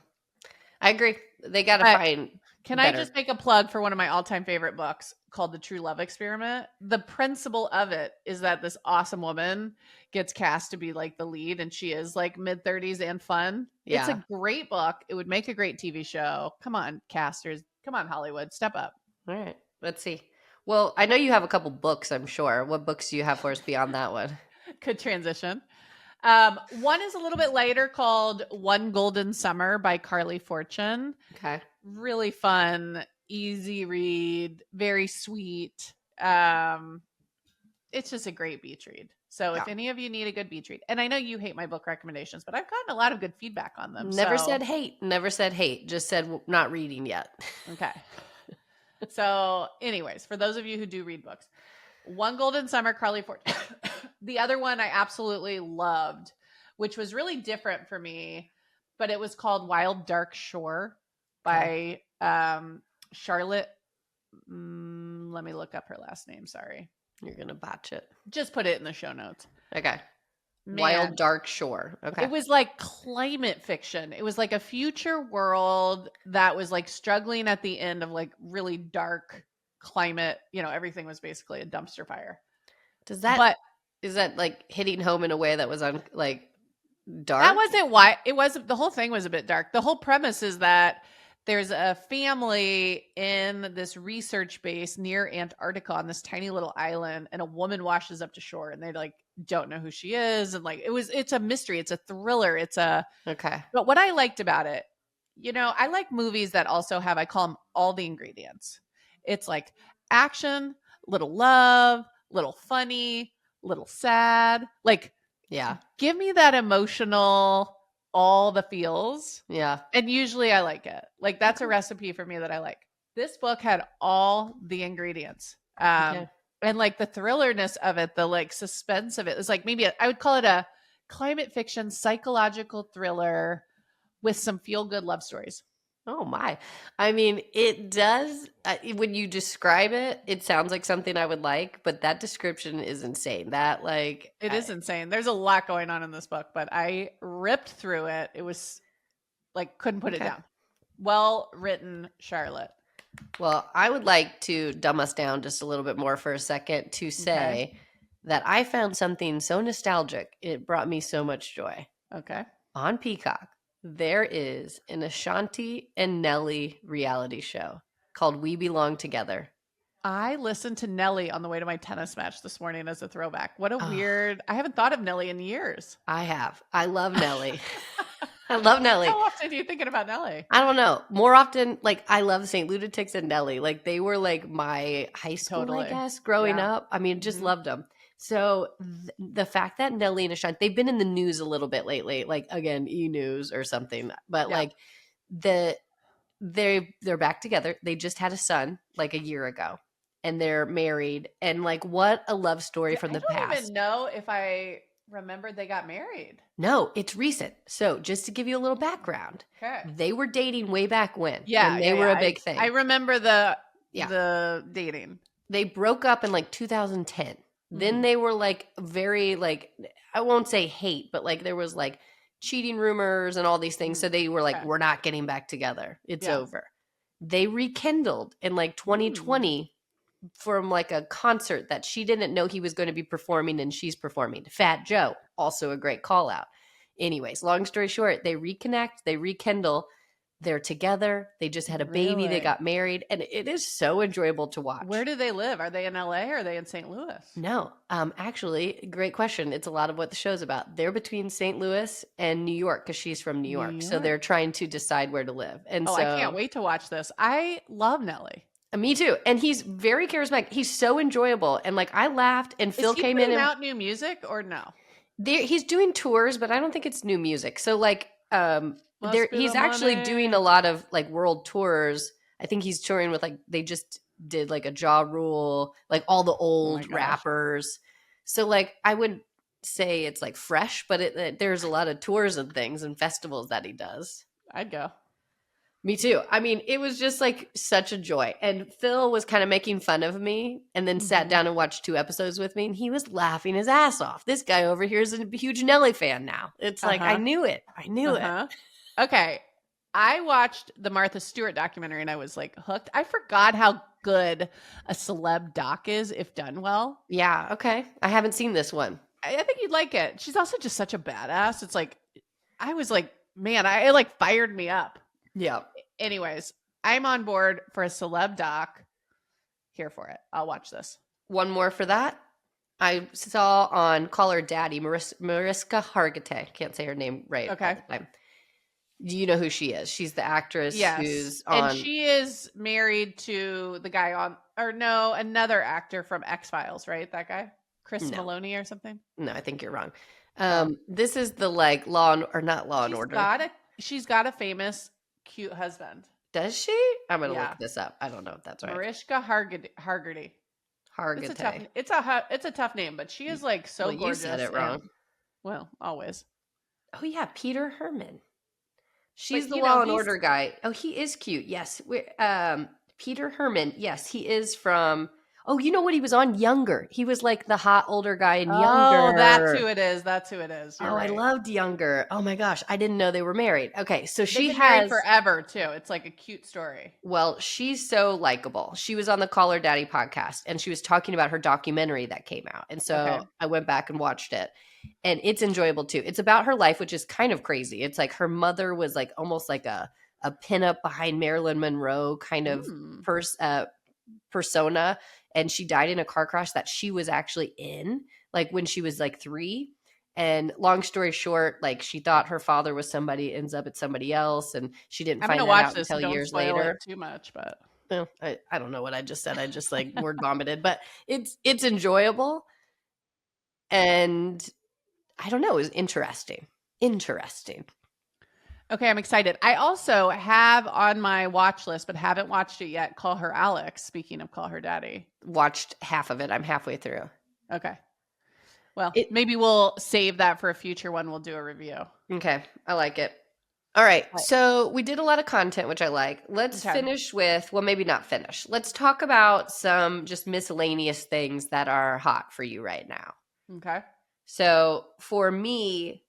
I agree. They got to find Can I just make a plug for one of my all-time favorite books called The True Love Experiment? The principle of it is that this awesome woman gets cast to be like the lead, and she is like mid-30s and fun. Yeah. It's a great book. It would make a great TV show. Come on, casters. Come on, Hollywood. Step up. All right. Let's see. Well, I know you have a couple books, I'm sure. What books do you have for us beyond that one? Good transition. One is a little bit lighter called One Golden Summer by Carly Fortune. Okay. Really fun, easy read, very sweet. It's just a great beach read. So if any of you need a good beach read, and I know you hate my book recommendations, but I've gotten a lot of good feedback on them. Never said hate. Just said not reading yet. Okay. So anyways, for those of you who do read books, One Golden Summer, Carly Fortune. The other one I absolutely loved, which was really different for me, but it was called Wild Dark Shore by Charlotte. Let me look up her last name. Sorry. You're going to botch it. Just put it in the show notes. Okay. Wild Dark Shore. Okay. It was like climate fiction. It was like a future world that was like struggling at the end of like really dark climate. Everything was basically a dumpster fire. Is that like hitting home in a way that was like dark? That wasn't why it was. The whole thing was a bit dark. The whole premise is that there's a family in this research base near Antarctica on this tiny little island, and a woman washes up to shore, and they like don't know who she is, and like it's a mystery, it's a thriller, okay. But what I liked about it, I like movies that also have, I call them all the ingredients. It's like action, little love, little funny, little sad, like give me that emotional, all the feels. Yeah. And usually I like it. Like that's a recipe for me that I like. This book had all the ingredients. And like the thrillerness of it, the like suspense of it is like I would call it a climate fiction psychological thriller with some feel good love stories. Oh my. I mean, it does. When you describe it, it sounds like something I would like, but that description is insane. It is insane. There's a lot going on in this book, but I ripped through it. It was like, couldn't put it down. Well written, Charlotte. Well, I would like to dumb us down just a little bit more for a second to say that I found something so nostalgic. It brought me so much joy. Okay. On Peacock, there is an Ashanti and Nelly reality show called We Belong Together. I listened to Nelly on the way to my tennis match this morning as a throwback. What a weird, I haven't thought of Nelly in years. I have. I love Nelly. I love Nelly. How often are you thinking about Nelly? I don't know. More often, like I love St. Lunatics and Nelly. Like they were like my high school, I guess, growing up. I mean, just loved them. So the fact that Nelly and Ashanti, they've been in the news a little bit lately, like again, E! News or something, but like they're back together. They just had a son like a year ago and they're married, and like what a love story from the past. I don't even know if I remembered they got married. No, it's recent. So just to give you a little background, they were dating way back when. Yeah. When they were a big thing. I remember the dating. They broke up in like 2010. Then they were like very like, I won't say hate, but like there was like cheating rumors and all these things. So they were like, we're not getting back together. It's over. They rekindled in like 2020 from like a concert that she didn't know he was going to be performing, and she's performing. Fat Joe, also a great call out. Anyways, long story short, they reconnect, they rekindle. They're together. They just had a baby. They got married. And it is so enjoyable to watch. Where do they live? Are they in LA or are they in St. Louis? No. Actually, great question. It's a lot of what the show's about. They're between St. Louis and New York because she's from New York. So they're trying to decide where to live. And so I can't wait to watch this. I love Nelly. Me too. And he's very charismatic. He's so enjoyable. And like I laughed, and Phil came in. Is he putting out new music or no? He's doing tours, but I don't think it's new music. So like he's actually doing a lot of like world tours. I think he's touring with like, they just did like a Ja Rule, like all the old rappers. So like I would say it's like fresh, but there's a lot of tours and things and festivals that he does. I'd go. Me too. I mean, it was just like such a joy. And Phil was kind of making fun of me and then sat down and watched 2 episodes with me, and he was laughing his ass off. This guy over here is a huge Nelly fan now. It's like, I knew it. I knew it. Okay. I watched the Martha Stewart documentary and I was like hooked. I forgot how good a celeb doc is if done well. Yeah. Okay. I haven't seen this one. I think you'd like it. She's also just such a badass. It's like, I was like, man, it like fired me up. Yeah. Anyways, I'm on board for a celeb doc. Here for it. I'll watch this. One more for that. I saw on Call Her Daddy, Mariska Hargitay. Can't say her name right. Okay. All the time. Do you know who she is? She's the actress who's on. And she is married to the guy another actor from X-Files, right? That guy? Chris Maloney or something? No, I think you're wrong. This is the like Law and Order. She's got a famous, cute husband. Does she? I'm gonna look this up. I don't know if that's right. Mariska Hargitay. Hargitay. It's a tough name, but she is like so gorgeous. You said it wrong. Well, always. Oh yeah, Peter Herman. She's the Law and Order guy. Oh, he is cute. Yes. Peter Herman. Yes, he is from. Oh, you know what? He was on Younger. He was like the hot older guy in Younger. Oh, that's who it is. You're right. I loved Younger. Oh my gosh, I didn't know they were married. Okay, so They've been married forever too. It's like a cute story. Well, she's so likable. She was on the Call Her Daddy podcast, and she was talking about her documentary that came out. And so I went back and watched it, and it's enjoyable too. It's about her life, which is kind of crazy. It's like her mother was like almost like a pinup behind Marilyn Monroe kind of persona. And she died in a car crash that she was actually in, like when she was like 3. And long story short, like she thought her father was somebody, ends up at somebody else, and she didn't find that out until years later. Too much, but I don't know what I just said. I just like word vomited, but it's enjoyable, and I don't know, it was interesting. Okay, I'm excited. I also have on my watch list, but haven't watched it yet, Call Her Alex. Speaking of Call Her Daddy. Watched half of it. I'm halfway through. Okay. Well, maybe we'll save that for a future one. We'll do a review. Okay. I like it. All right. So we did a lot of content, which I like. Let's finish with, well, maybe not finish. Let's talk about some just miscellaneous things that are hot for you right now. Okay. So for me,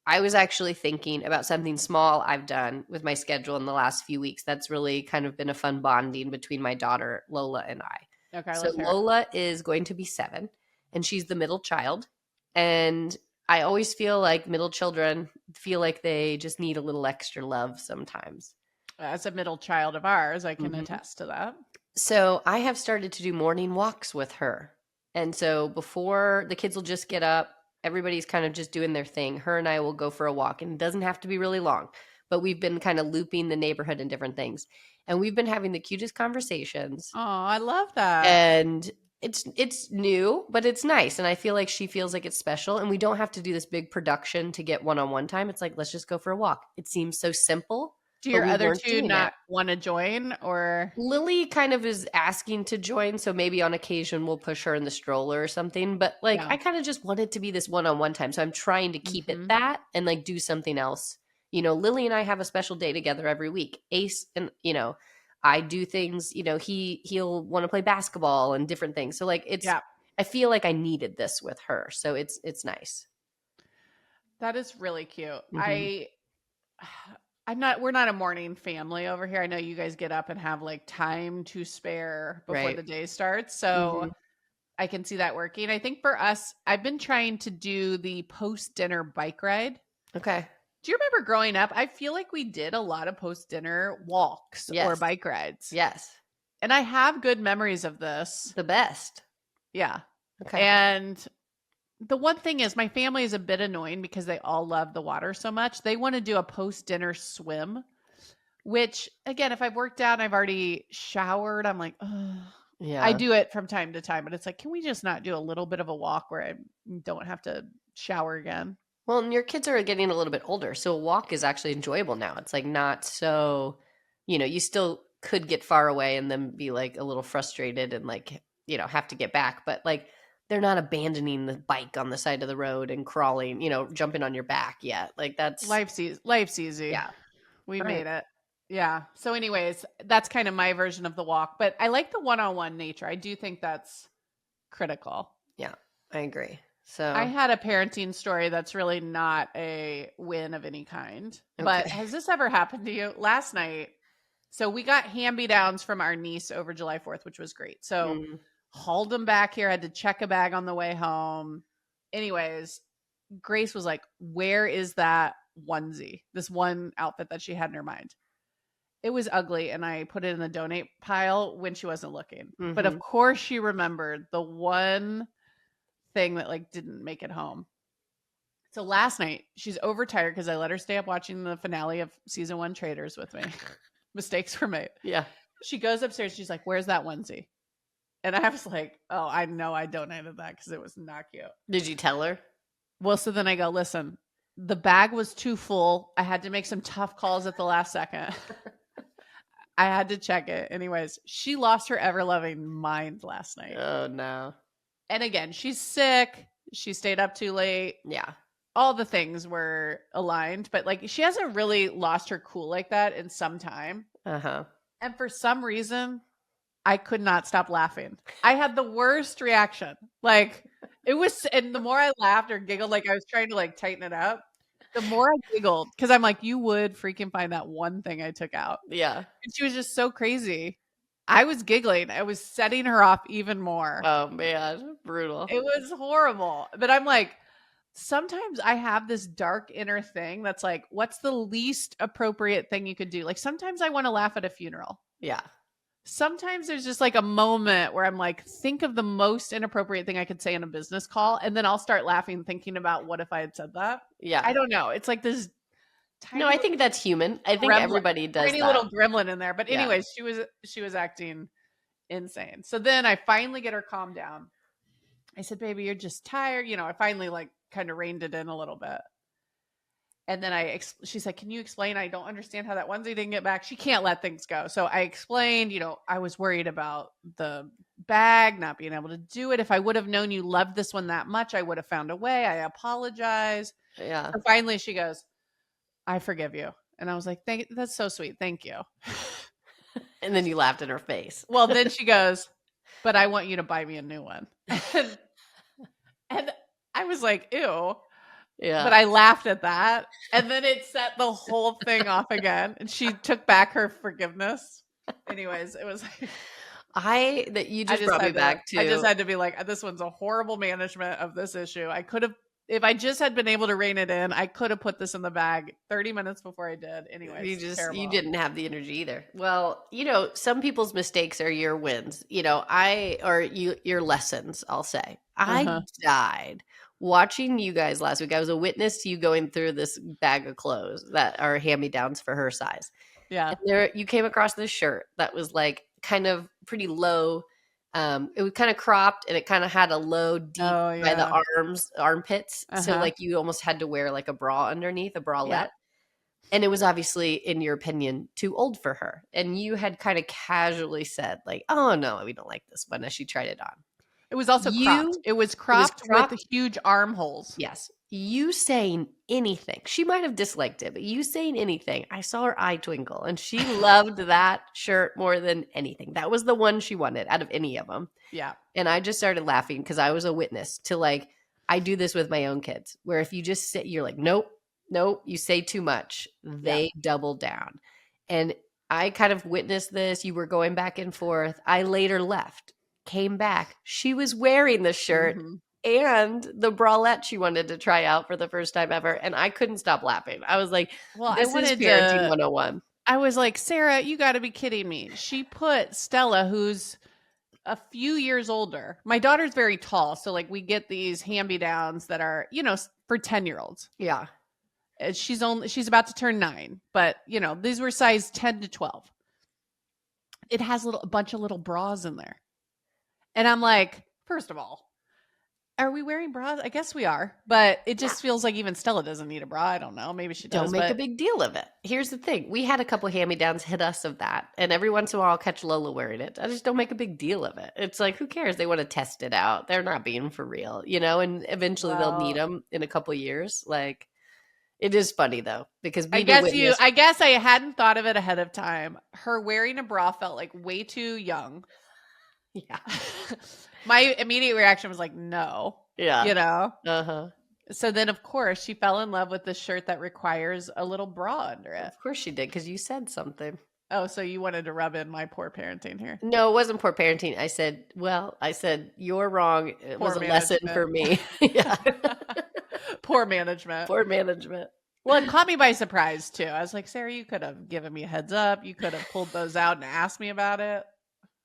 I was actually thinking about something small I've done with my schedule in the last few weeks. That's really kind of been a fun bonding between my daughter, Lola, and I. Okay. So Lola is going to be 7, and she's the middle child. And I always feel like middle children feel like they just need a little extra love sometimes. As a middle child of ours, I can attest to that. So I have started to do morning walks with her. And so before the kids will just get up, everybody's kind of just doing their thing. Her and I will go for a walk, and it doesn't have to be really long, but we've been kind of looping the neighborhood and different things. And we've been having the cutest conversations. Oh, I love that. And it's new, but it's nice. And I feel like she feels like it's special, and we don't have to do this big production to get one-on-one time. It's like, let's just go for a walk. It seems so simple. Do your other two not want to join, or? Lily kind of is asking to join, so maybe on occasion we'll push her in the stroller or something. But like, I kind of just want it to be this one-on-one time, so I'm trying to keep it that and like do something else. You know, Lily and I have a special day together every week. Ace and I do things. You know, he'll want to play basketball and different things. So like, it's I feel like I needed this with her, so it's nice. That is really cute. We're not a morning family over here. I know you guys get up and have like time to spare before the day starts. So I can see that working. I think for us, I've been trying to do the post-dinner bike ride. Okay. Do you remember growing up? I feel like we did a lot of post-dinner walks or bike rides. Yes. And I have good memories of this. The best. Yeah. Okay. And the one thing is my family is a bit annoying because they all love the water so much. They want to do a post-dinner swim, which again, if I've worked out and I've already showered, I'm like, oh. Yeah. I do it from time to time, but it's like, can we just not do a little bit of a walk where I don't have to shower again? Well, and your kids are getting a little bit older, so a walk is actually enjoyable now. It's like not so, you still could get far away and then be like a little frustrated and like, have to get back, but like, they're not abandoning the bike on the side of the road and crawling, jumping on your back yet. Like that's life's easy. Yeah. We made it. Yeah. So anyways, that's kind of my version of the walk, but I like the one-on-one nature. I do think that's critical. Yeah, I agree. So I had a parenting story that's really not a win of any kind. But has this ever happened to you? Last night, so we got hand-me-downs from our niece over July 4th, which was great. So hauled them back here, had to check a bag on the way home. Anyways, Grace was like, where is that onesie? This one outfit that she had in her mind. It was ugly, and I put it in the donate pile when she wasn't looking. But of course she remembered the one thing that like didn't make it home. So last night, she's overtired because I let her stay up watching the finale of season 1 Traitors with me. Mistakes were made. Yeah. She goes upstairs. She's like, where's that onesie? And I was like, oh, I know I donated that because it was not cute. Did you tell her? Well, so then I go, listen, the bag was too full. I had to make some tough calls at the last second. I had to check it. Anyways, she lost her ever-loving mind last night. Oh, no. And again, she's sick. She stayed up too late. Yeah. All the things were aligned, but like she hasn't really lost her cool like that in some time. Uh-huh. And for some reason, I could not stop laughing. I had the worst reaction. Like it was, and the more I laughed or giggled, like I was trying to like tighten it up, the more I giggled because I'm like, you would freaking find that one thing I took out. Yeah. And she was just so crazy. I was giggling. I was setting her off even more. Oh, man. Brutal. It was horrible. But I'm like, sometimes I have this dark inner thing that's like, what's the least appropriate thing you could do? Like sometimes I want to laugh at a funeral. Yeah. Sometimes there's just like a moment where I'm like, think of the most inappropriate thing I could say in a business call. And then I'll start laughing, thinking about what if I had said that? Yeah. I don't know. It's like this tiny No, I think that's human. I think everybody does tiny that. little gremlin in there. But anyways, she was acting insane. So then I finally get her calmed down. I said, baby, you're just tired. You know, I finally like kind of reined it in a little bit. And then she's like, can you explain? I don't understand how that onesie didn't get back. She can't let things go. So I explained, you know, I was worried about the bag, not being able to do it. If I would have known you loved this one that much, I would have found a way. I apologize. Yeah. And finally she goes, I forgive you. And I was like, that's so sweet. Thank you. And then you laughed in her face. Well, then she goes, but I want you to buy me a new one. And I was like, ew. Yeah. But I laughed at that. And then it set the whole thing off again. And she took back her forgiveness. Anyways, it was like, you just brought me back to. I just had to be like, this one's a horrible management of this issue. I could have, if I just had been able to rein it in, I could have put this in the bag 30 minutes before I did. Anyways, you didn't have the energy either. Well, you know, some people's mistakes are your wins. You know, your lessons, I'll say. I died watching you guys last week. I was a witness to you going through this bag of clothes that are hand-me-downs for her size. Yeah. And you came across this shirt that was like kind of pretty low. It was kind of cropped and it kind of had a low deep by the armpits. So like you almost had to wear like a bra underneath, a bralette. Yeah. And it was obviously, in your opinion, too old for her. And you had kind of casually said like, oh no, we don't like this one, as she tried it on. It was also cropped. It was cropped with huge armholes. Yes. You saying anything. She might have disliked it, but you saying anything. I saw her eye twinkle and she loved that shirt more than anything. That was the one she wanted out of any of them. Yeah. And I just started laughing because I was a witness to like, I do this with my own kids where if you just sit, you're like, nope, you say too much. They double down. And I kind of witnessed this. You were going back and forth. I later left. Came back. She was wearing the shirt and the bralette she wanted to try out for the first time ever. And I couldn't stop laughing. I was like, this is parenting 101. I was like, Sarah, you got to be kidding me. She put Stella, who's a few years older. My daughter's very tall. So like we get these hand-me-downs that are, you know, for 10-year-olds. Yeah. She's about to turn 9. But, you know, these were size 10 to 12. It has a bunch of little bras in there. And I'm like, first of all, are we wearing bras? I guess we are. But it just feels like even Stella doesn't need a bra. I don't know. Maybe she does. Don't make a big deal of it. Here's the thing. We had a couple hand-me-downs hit us of that. And every once in a while I'll catch Lola wearing it. I just don't make a big deal of it. It's like, who cares? They want to test it out. They're not being for real, you know? And eventually they'll need them in a couple years. Like, it is funny though, because I guess I hadn't thought of it ahead of time. Her wearing a bra felt like way too young. Yeah. My immediate reaction was like, no. Yeah. You know? Uh-huh. So then, of course, she fell in love with the shirt that requires a little bra under it. Of course she did, because you said something. Oh, so you wanted to rub in my poor parenting here. No, it wasn't poor parenting. I said, you're wrong. It Poor was a lesson management. for me. Yeah. Poor management. Poor management. Well, it caught me by surprise, too. I was like, Sarah, you could have given me a heads up. You could have pulled those out and asked me about it.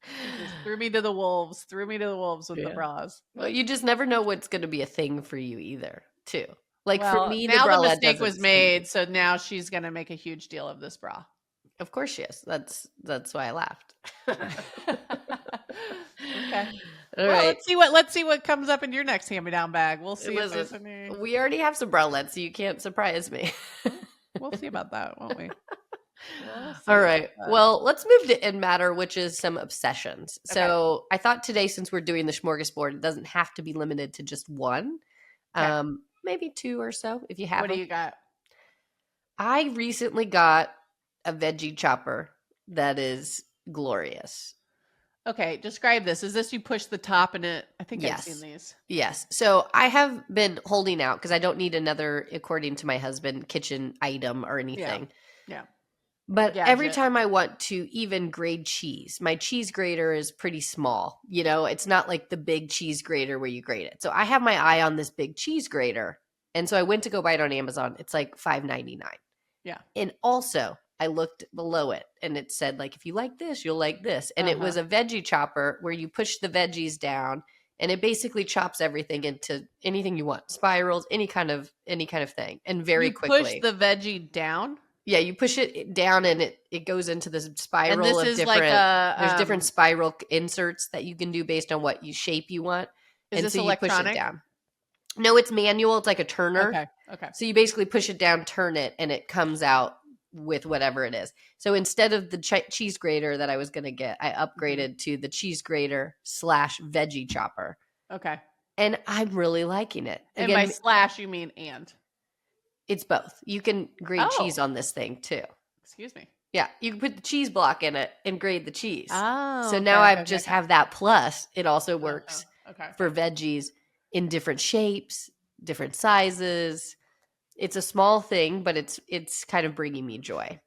You just threw me to the wolves with the bras. Well, you just never know what's going to be a thing for you either, too. Like Well, for me, now the bralette mistake doesn't was sting. made, so now she's going to make a huge deal of this bra. Of course she is. That's why I laughed. Okay. All Well, right. let's see what comes up in your next hand-me-down bag. We'll see if there's any. We already have some bralettes, so you can't surprise me. We'll see about that, won't we? All right. Well, let's move to in matter, which is some obsessions. Okay. So I thought today, since we're doing the smorgasbord, it doesn't have to be limited to just one. Okay. Maybe two or so if you have What do them. you got? I recently got a veggie chopper that is glorious. Okay, describe this. Is this you push the top in it? I think I've Yes. seen these. Yes. So I have been holding out because I don't need another, according to my husband, kitchen item or anything. Yeah. But Gadget. every time I want to even grate cheese, my cheese grater is pretty small. You know, it's not like the big cheese grater where you grate it. So I have my eye on this big cheese grater. And so I went to go buy it on Amazon. It's like $5.99. Yeah. And also I looked below it and it said, like, if you like this, you'll like this. And it was a veggie chopper where you push the veggies down and it basically chops everything into anything you want. Spirals, any kind of thing. And very quickly. Push the veggie down? Yeah, you push it down and it goes into this spiral And this of is different. like There's different spiral inserts that you can do based on what shape you want. Is and this so electronic? You push it down. No, it's manual. It's like a turner. Okay. So you basically push it down, turn it, and it comes out with whatever it is. So instead of the cheese grater that I was going to get, I upgraded to the cheese grater / veggie chopper. Okay. And I'm really liking it. And by slash, you mean and? It's both. You can grate Oh. cheese on this thing too. Excuse me. Yeah, you can put the cheese block in it and grate the cheese. Oh. So now I just have that. Plus, it also works Okay. for veggies in different shapes, different sizes. It's a small thing, but it's kind of bringing me joy.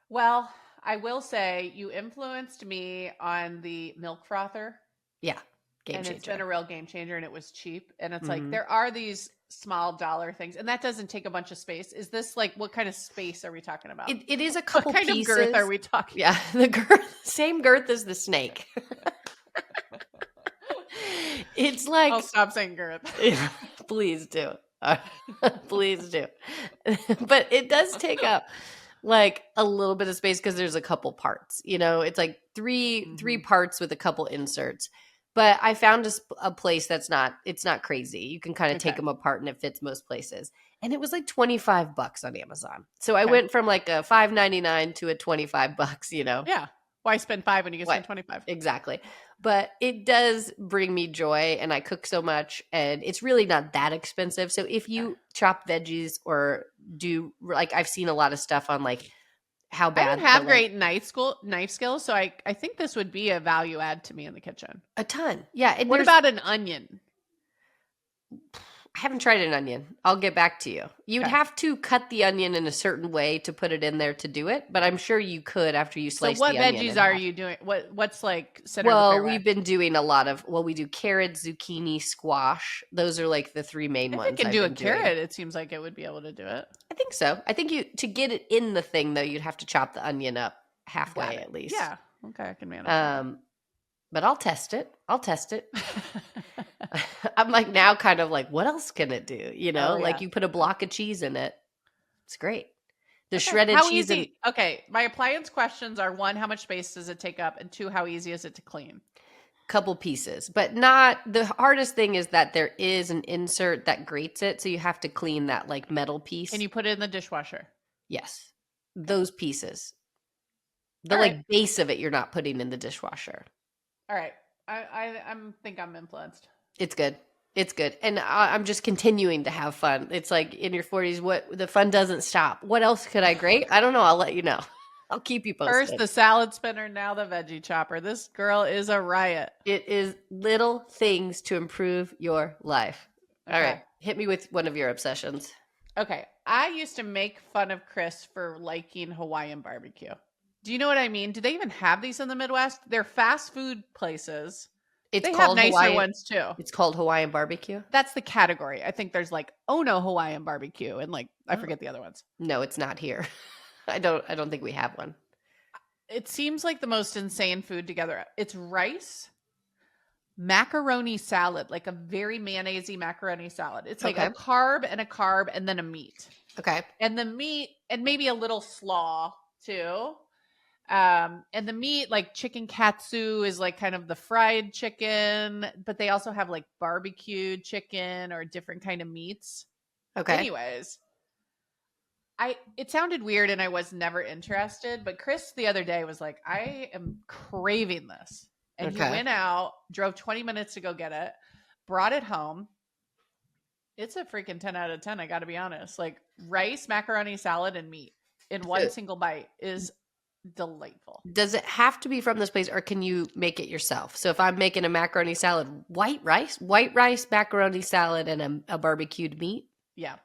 Well, I will say you influenced me on the milk frother. Yeah, game and changer. It's been a real game changer, and it was cheap. And it's Mhm. like there are these small dollar things, and that doesn't take a bunch of space. Is this like what kind of space are we talking about? It is a couple what kind pieces. of girth are we talking? Yeah, the girth, same girth as the snake. It's like I'll stop saying girth. Please do. Please do. But it does take up like a little bit of space because there's a couple parts. You know, it's like three parts with a couple inserts. But I found a place that's not crazy. You can kind of take them apart and it fits most places. And it was like $25 on Amazon. So I went from like a $5.99 to a $25, you know. Yeah. Why spend $5 when you can spend $25? Exactly. But it does bring me joy, and I cook so much, and it's really not that expensive. So if you chop veggies or do, like, I've seen a lot of stuff on like how bad I don't have great knife skills, so I think this would be a value add to me in the kitchen. A ton. Yeah. And what about an onion? I haven't tried an onion. I'll get back to you. You'd have to cut the onion in a certain way to put it in there to do it, but I'm sure you could after you slice the onion. So what veggies are you doing? What's like center of the Well, fairway? we've been doing a lot of, we do carrot, zucchini, squash. Those are like the three main ones. If you can do a carrot, it seems like it would be able to do it. I think so. I think to get it in the thing, though, you'd have to chop the onion up halfway at least. Yeah. Okay, I can manage. But I'll test it. I'm like now kind of like, what else can it do? You know, like you put a block of cheese in it. It's great. The shredded cheese. Okay. My appliance questions are: 1, how much space does it take up? And 2, how easy is it to clean? Couple pieces, but not the hardest thing is that there is an insert that grates it. So you have to clean that like metal piece. And you put it in the dishwasher. Yes. Those pieces. The base of it, you're not putting in the dishwasher. All right. I think I'm influenced. It's good. It's good. And I'm just continuing to have fun. It's like in your 40s, the fun doesn't stop. What else could I grate? I don't know. I'll let you know. I'll keep you posted. First the salad spinner, now the veggie chopper. This girl is a riot. It is little things to improve your life. All right. Hit me with one of your obsessions. Okay. I used to make fun of Chris for liking Hawaiian barbecue. Do you know what I mean? Do they even have these in the Midwest? They're fast food places. They have nicer ones too. It's called Hawaiian barbecue? That's the category. I think there's like Ono Hawaiian barbecue and like I forget the other ones. No, it's not here. I don't think we have one. It seems like the most insane food together. It's rice, macaroni salad, like a very mayonnaise-y macaroni salad. It's like a carb and then a meat. Okay. And the meat and maybe a little slaw too. And the meat, like chicken katsu, is like kind of the fried chicken, but they also have like barbecued chicken or different kind of meats. Okay. Anyways, it sounded weird and I was never interested, but Chris the other day was like, I am craving this. And he went out, drove 20 minutes to go get it, brought it home. It's a freaking 10 out of 10. I got to be honest. Like rice, macaroni salad, and meat in one single bite is delightful. Does it have to be from this place or can you make it yourself? So if I'm making a macaroni salad, white rice, macaroni salad, and a barbecued meat? Yeah.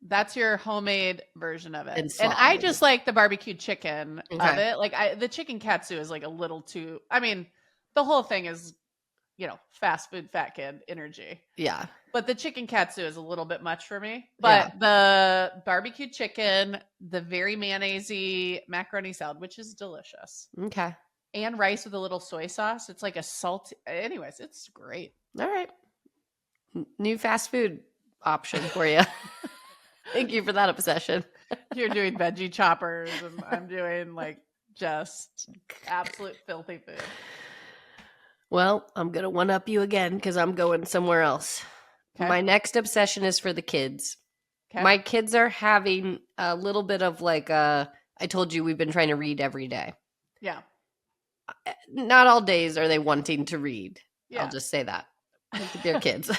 That's your homemade version of it. And I just like the barbecued chicken of it. Like the chicken katsu is like a little too, I mean, the whole thing is, fast food fat kid energy. Yeah. But the chicken katsu is a little bit much for me. But the barbecued chicken, the very mayonnaise-y macaroni salad, which is delicious. Okay. And rice with a little soy sauce. It's like a salty. Anyways, it's great. All right. New fast food option for you. Thank you for that obsession. You're doing veggie choppers and I'm doing like just absolute filthy food. Well, I'm going to one-up you again because I'm going somewhere else. Okay. My next obsession is for the kids. Okay. My kids are having a little bit of like I told you we've been trying to read every day. Yeah. Not all days are they wanting to read. Yeah. I'll just say that. They're kids.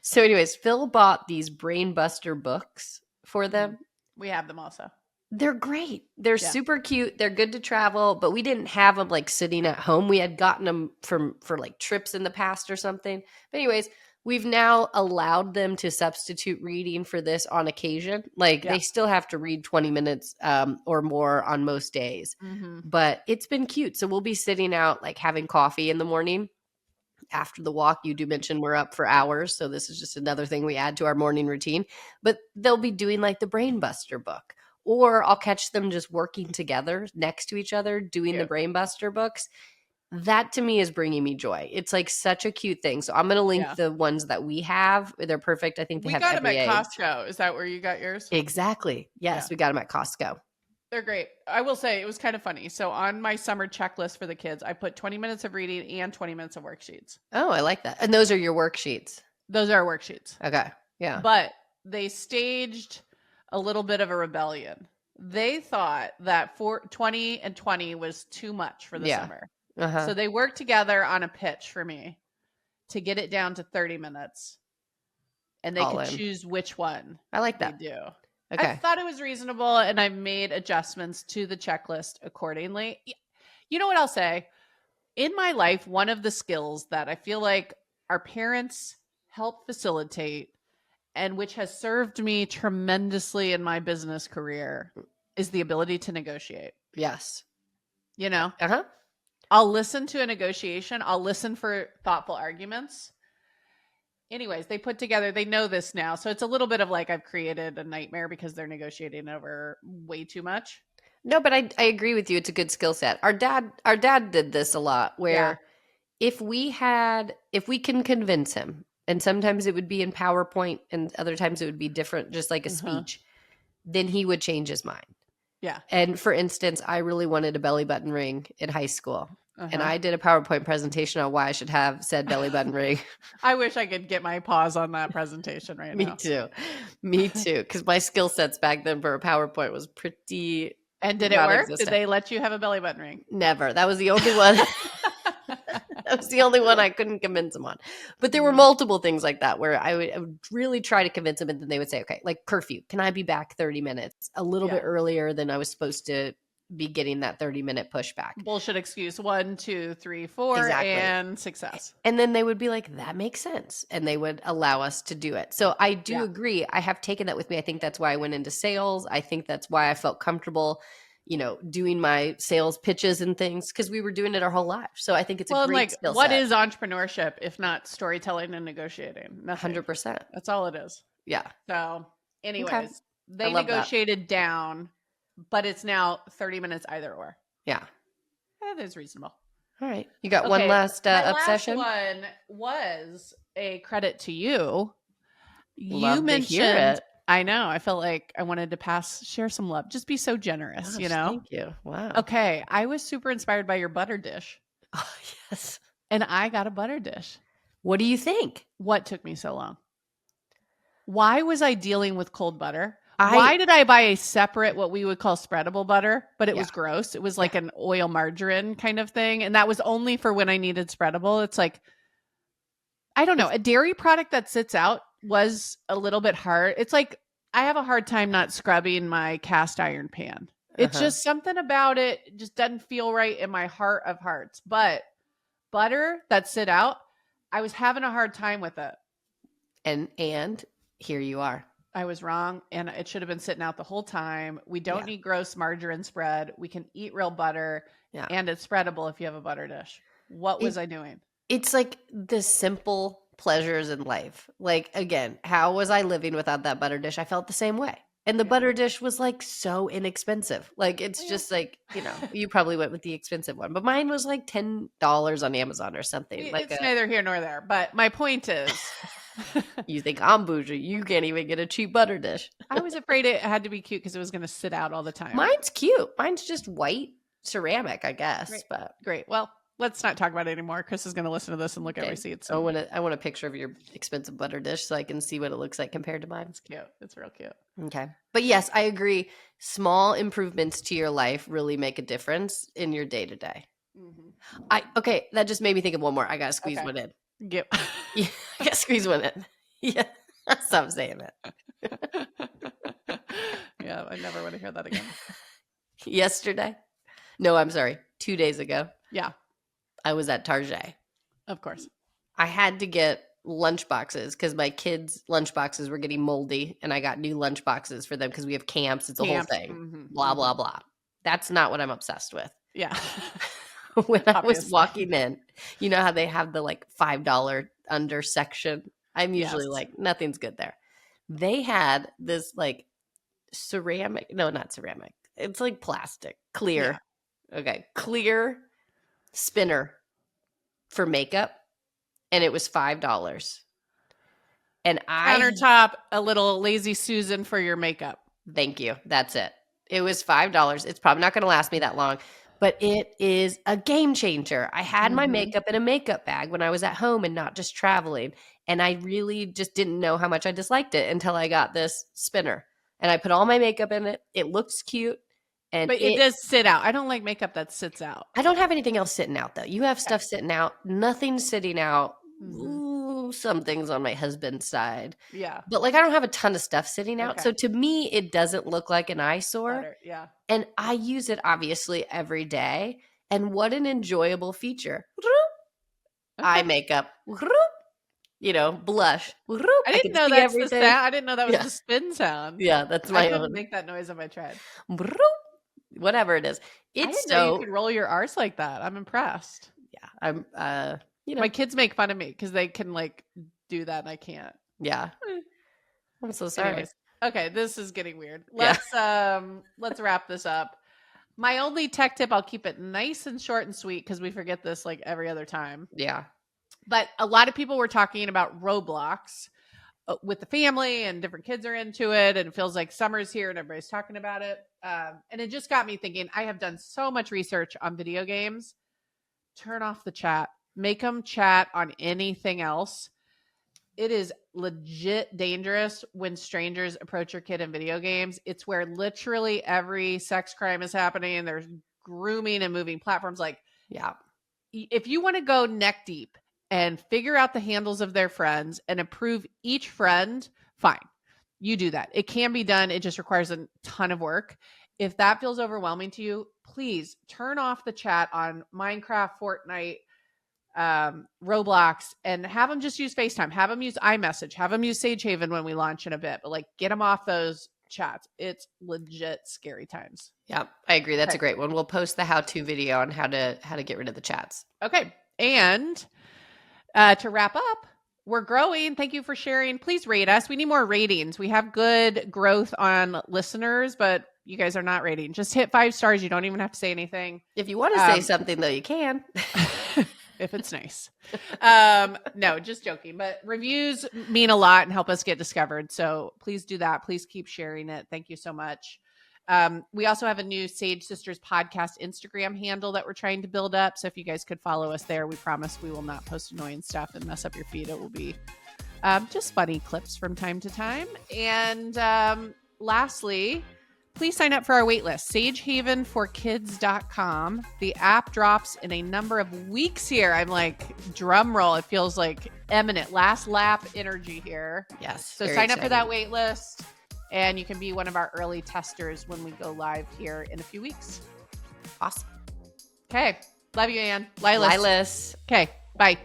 So anyways, Phil bought these brain buster books for them. We have them also. They're great. They're super cute. They're good to travel, but we didn't have them like sitting at home. We had gotten them for like trips in the past or something. But anyways, we've now allowed them to substitute reading for this on occasion. Like they still have to read 20 minutes or more on most days. Mm-hmm. But it's been cute. So we'll be sitting out like having coffee in the morning. After the walk, you do mention we're up for hours. So this is just another thing we add to our morning routine. But they'll be doing like the Brain Buster book. Or I'll catch them just working together next to each other, doing the Brain Buster books. That to me is bringing me joy. It's like such a cute thing. So I'm going to link the ones that we have. They're perfect. I think they have every age. We got them at Costco. Is that where you got yours? Exactly. Yes, we got them at Costco. They're great. I will say it was kind of funny. So on my summer checklist for the kids, I put 20 minutes of reading and 20 minutes of worksheets. Oh, I like that. And those are your worksheets? Those are worksheets. Okay. Yeah. But they staged a little bit of a rebellion. They thought that 20 and 20 was too much for the summer. Uh-huh. So they worked together on a pitch for me to get it down to 30 minutes. And they could choose which one. I like that. They do. Okay. I thought it was reasonable and I made adjustments to the checklist accordingly. You know what I'll say? In my life, one of the skills that I feel like our parents help facilitate and which has served me tremendously in my business career is the ability to negotiate. Yes. Uh-huh. I'll listen to a negotiation. I'll listen for thoughtful arguments. Anyways, they know this now. So it's a little bit of like I've created a nightmare because they're negotiating over way too much. No, but I agree with you. It's a good skill set. Our dad did this a lot where if we can convince him, and sometimes it would be in PowerPoint and other times it would be different, just like a speech, then he would change his mind. Yeah. And for instance, I really wanted a belly button ring in high school. And I did a PowerPoint presentation on why I should have said belly button ring. I wish I could get my paws on that presentation right now. Me too. Because my skill sets back then for a PowerPoint was pretty. And did it work? Did they let you have a belly button ring? Never. That was the only one. That was the only one I couldn't convince them on. But there were multiple things like that where I would really try to convince them. And then they would say, okay, like curfew. Can I be back 30 minutes? A little bit earlier than I was supposed to be getting that 30-minute pushback. Bullshit excuse 1, 2, 3, 4, Exactly. and success. And then they would be like, that makes sense. And they would allow us to do it. So I do agree. I have taken that with me. I think that's why I went into sales. I think that's why I felt comfortable, doing my sales pitches and things, because we were doing it our whole life. So I think it's a great skill set. What is entrepreneurship if not storytelling and negotiating? Nothing. 100%. That's all it is. Yeah. So anyways, Okay. they negotiated down, but it's now 30 minutes either or. Yeah. That is reasonable. All right. You got one last obsession? Last one was a credit to you. Love You mentioned, to hear it. I know. I felt like I wanted to share some love. Just be so generous, Gosh, Thank you. Wow. Okay. I was super inspired by your butter dish. Oh, yes. And I got a butter dish. What do you think? What took me so long? Why was I dealing with cold butter? Why did I buy a separate, what we would call spreadable butter, but it was gross? It was like an oil margarine kind of thing. And that was only for when I needed spreadable. It's like, I don't know. A dairy product that sits out was a little bit hard. It's like, I have a hard time not scrubbing my cast iron pan. It's just something about it just doesn't feel right in my heart of hearts. But butter that sit out, I was having a hard time with it. And here you are. I was wrong, and it should have been sitting out the whole time. We don't need gross margarine spread. We can eat real butter, and it's spreadable if you have a butter dish. What was I doing? It's like the simple pleasures in life. Like, again, how was I living without that butter dish? I felt the same way. And the butter dish was like so inexpensive. Like, it's just like, you probably went with the expensive one, but mine was like $10 on Amazon or something. It's neither here nor there. But my point is, you think I'm bougie. You can't even get a cheap butter dish. I was afraid it had to be cute because it was going to sit out all the time. Mine's cute. Mine's just white ceramic, I guess. Great. But great. Well, let's not talk about it anymore. Chris is going to listen to this and look at receipts. I want a picture of your expensive butter dish so I can see what it looks like compared to mine. It's cute. It's real cute. Okay. But yes, I agree. Small improvements to your life really make a difference in your day to day. Okay, that just made me think of one more. I gotta squeeze one in. Yep. Yeah, I gotta squeeze one in. Yeah. Stop saying it. Yeah, I never want to hear that again. Yesterday? No, I'm sorry. 2 days ago. Yeah. I was at Target. Of course. I had to get lunch boxes because my kids' lunch boxes were getting moldy, and I got new lunch boxes for them because we have camps. It's a whole thing. Blah, blah, blah. That's not what I'm obsessed with. Yeah. When I was walking in, you know how they have the like $5 under section? I'm usually like, nothing's good there. They had this like ceramic, no, not ceramic. It's like plastic, clear. Yeah. Okay. Clear spinner for makeup. And it was $5. And countertop, a little lazy Susan for your makeup. Thank you. That's it. It was $5. It's probably not going to last me that long, but it is a game changer. I had my makeup in a makeup bag when I was at home and not just traveling. And I really just didn't know how much I disliked it until I got this spinner. And I put all my makeup in it. It looks cute. But it does sit out. I don't like makeup that sits out. I don't have anything else sitting out, though. You have stuff sitting out. Nothing's sitting out. Ooh, some things on my husband's side. Yeah. But like I don't have a ton of stuff sitting out. So to me, it doesn't look like an eyesore. Butter. Yeah. And I use it obviously every day. And what an enjoyable feature. Eye makeup. Blush. I didn't know that's the sound. I didn't know that was the spin sound. Yeah, that's my own. I couldn't make that noise if I tried. Whatever it is. It's so you could roll your R's like that. I'm impressed. Yeah. I'm my kids make fun of me because they can like do that and I can't. Yeah. I'm so sorry. Anyways, okay, this is getting weird. Let's wrap this up. My only tech tip, I'll keep it nice and short and sweet because we forget this like every other time. Yeah. But a lot of people were talking about Roblox with the family and different kids are into it and it feels like summer's here and everybody's talking about it. And it just got me thinking, I have done so much research on video games. Turn off the chat. Make them chat on anything else. It is legit dangerous when strangers approach your kid in video games. It's where literally every sex crime is happening and there's grooming and moving platforms. Like, yeah, if you want to go neck deep and figure out the handles of their friends and approve each friend, fine. You do that. It can be done. It just requires a ton of work. if that feels overwhelming to you, please turn off the chat on Minecraft, Fortnite, Roblox, and have them just use FaceTime. Have them use iMessage. Have them use Sage Haven when we launch in a bit. But like, get them off those chats. It's legit scary times. Yeah, I agree. That's a great one. We'll post the how-to video on how to get rid of the chats. Okay. And to wrap up, we're growing. Thank you for sharing. Please rate us. We need more ratings. We have good growth on listeners, but you guys are not rating. Just hit 5 stars. You don't even have to say anything. If you want to say something, though, you can. If it's nice. No, just joking. But reviews mean a lot and help us get discovered. So please do that. Please keep sharing it. Thank you so much. We also have a new Sage Sisters podcast Instagram handle that we're trying to build up. So if you guys could follow us there, we promise we will not post annoying stuff and mess up your feed. It will be just funny clips from time to time. And lastly, please sign up for our waitlist, sagehavenforkids.com. The app drops in a number of weeks here. I'm like, drum roll. It feels like imminent. Last lap energy here. Yes. So sign up for that waitlist, and you can be one of our early testers when we go live here in a few weeks. Awesome. Okay. Love you, Ann. Lilas. Lilas. Okay. Bye.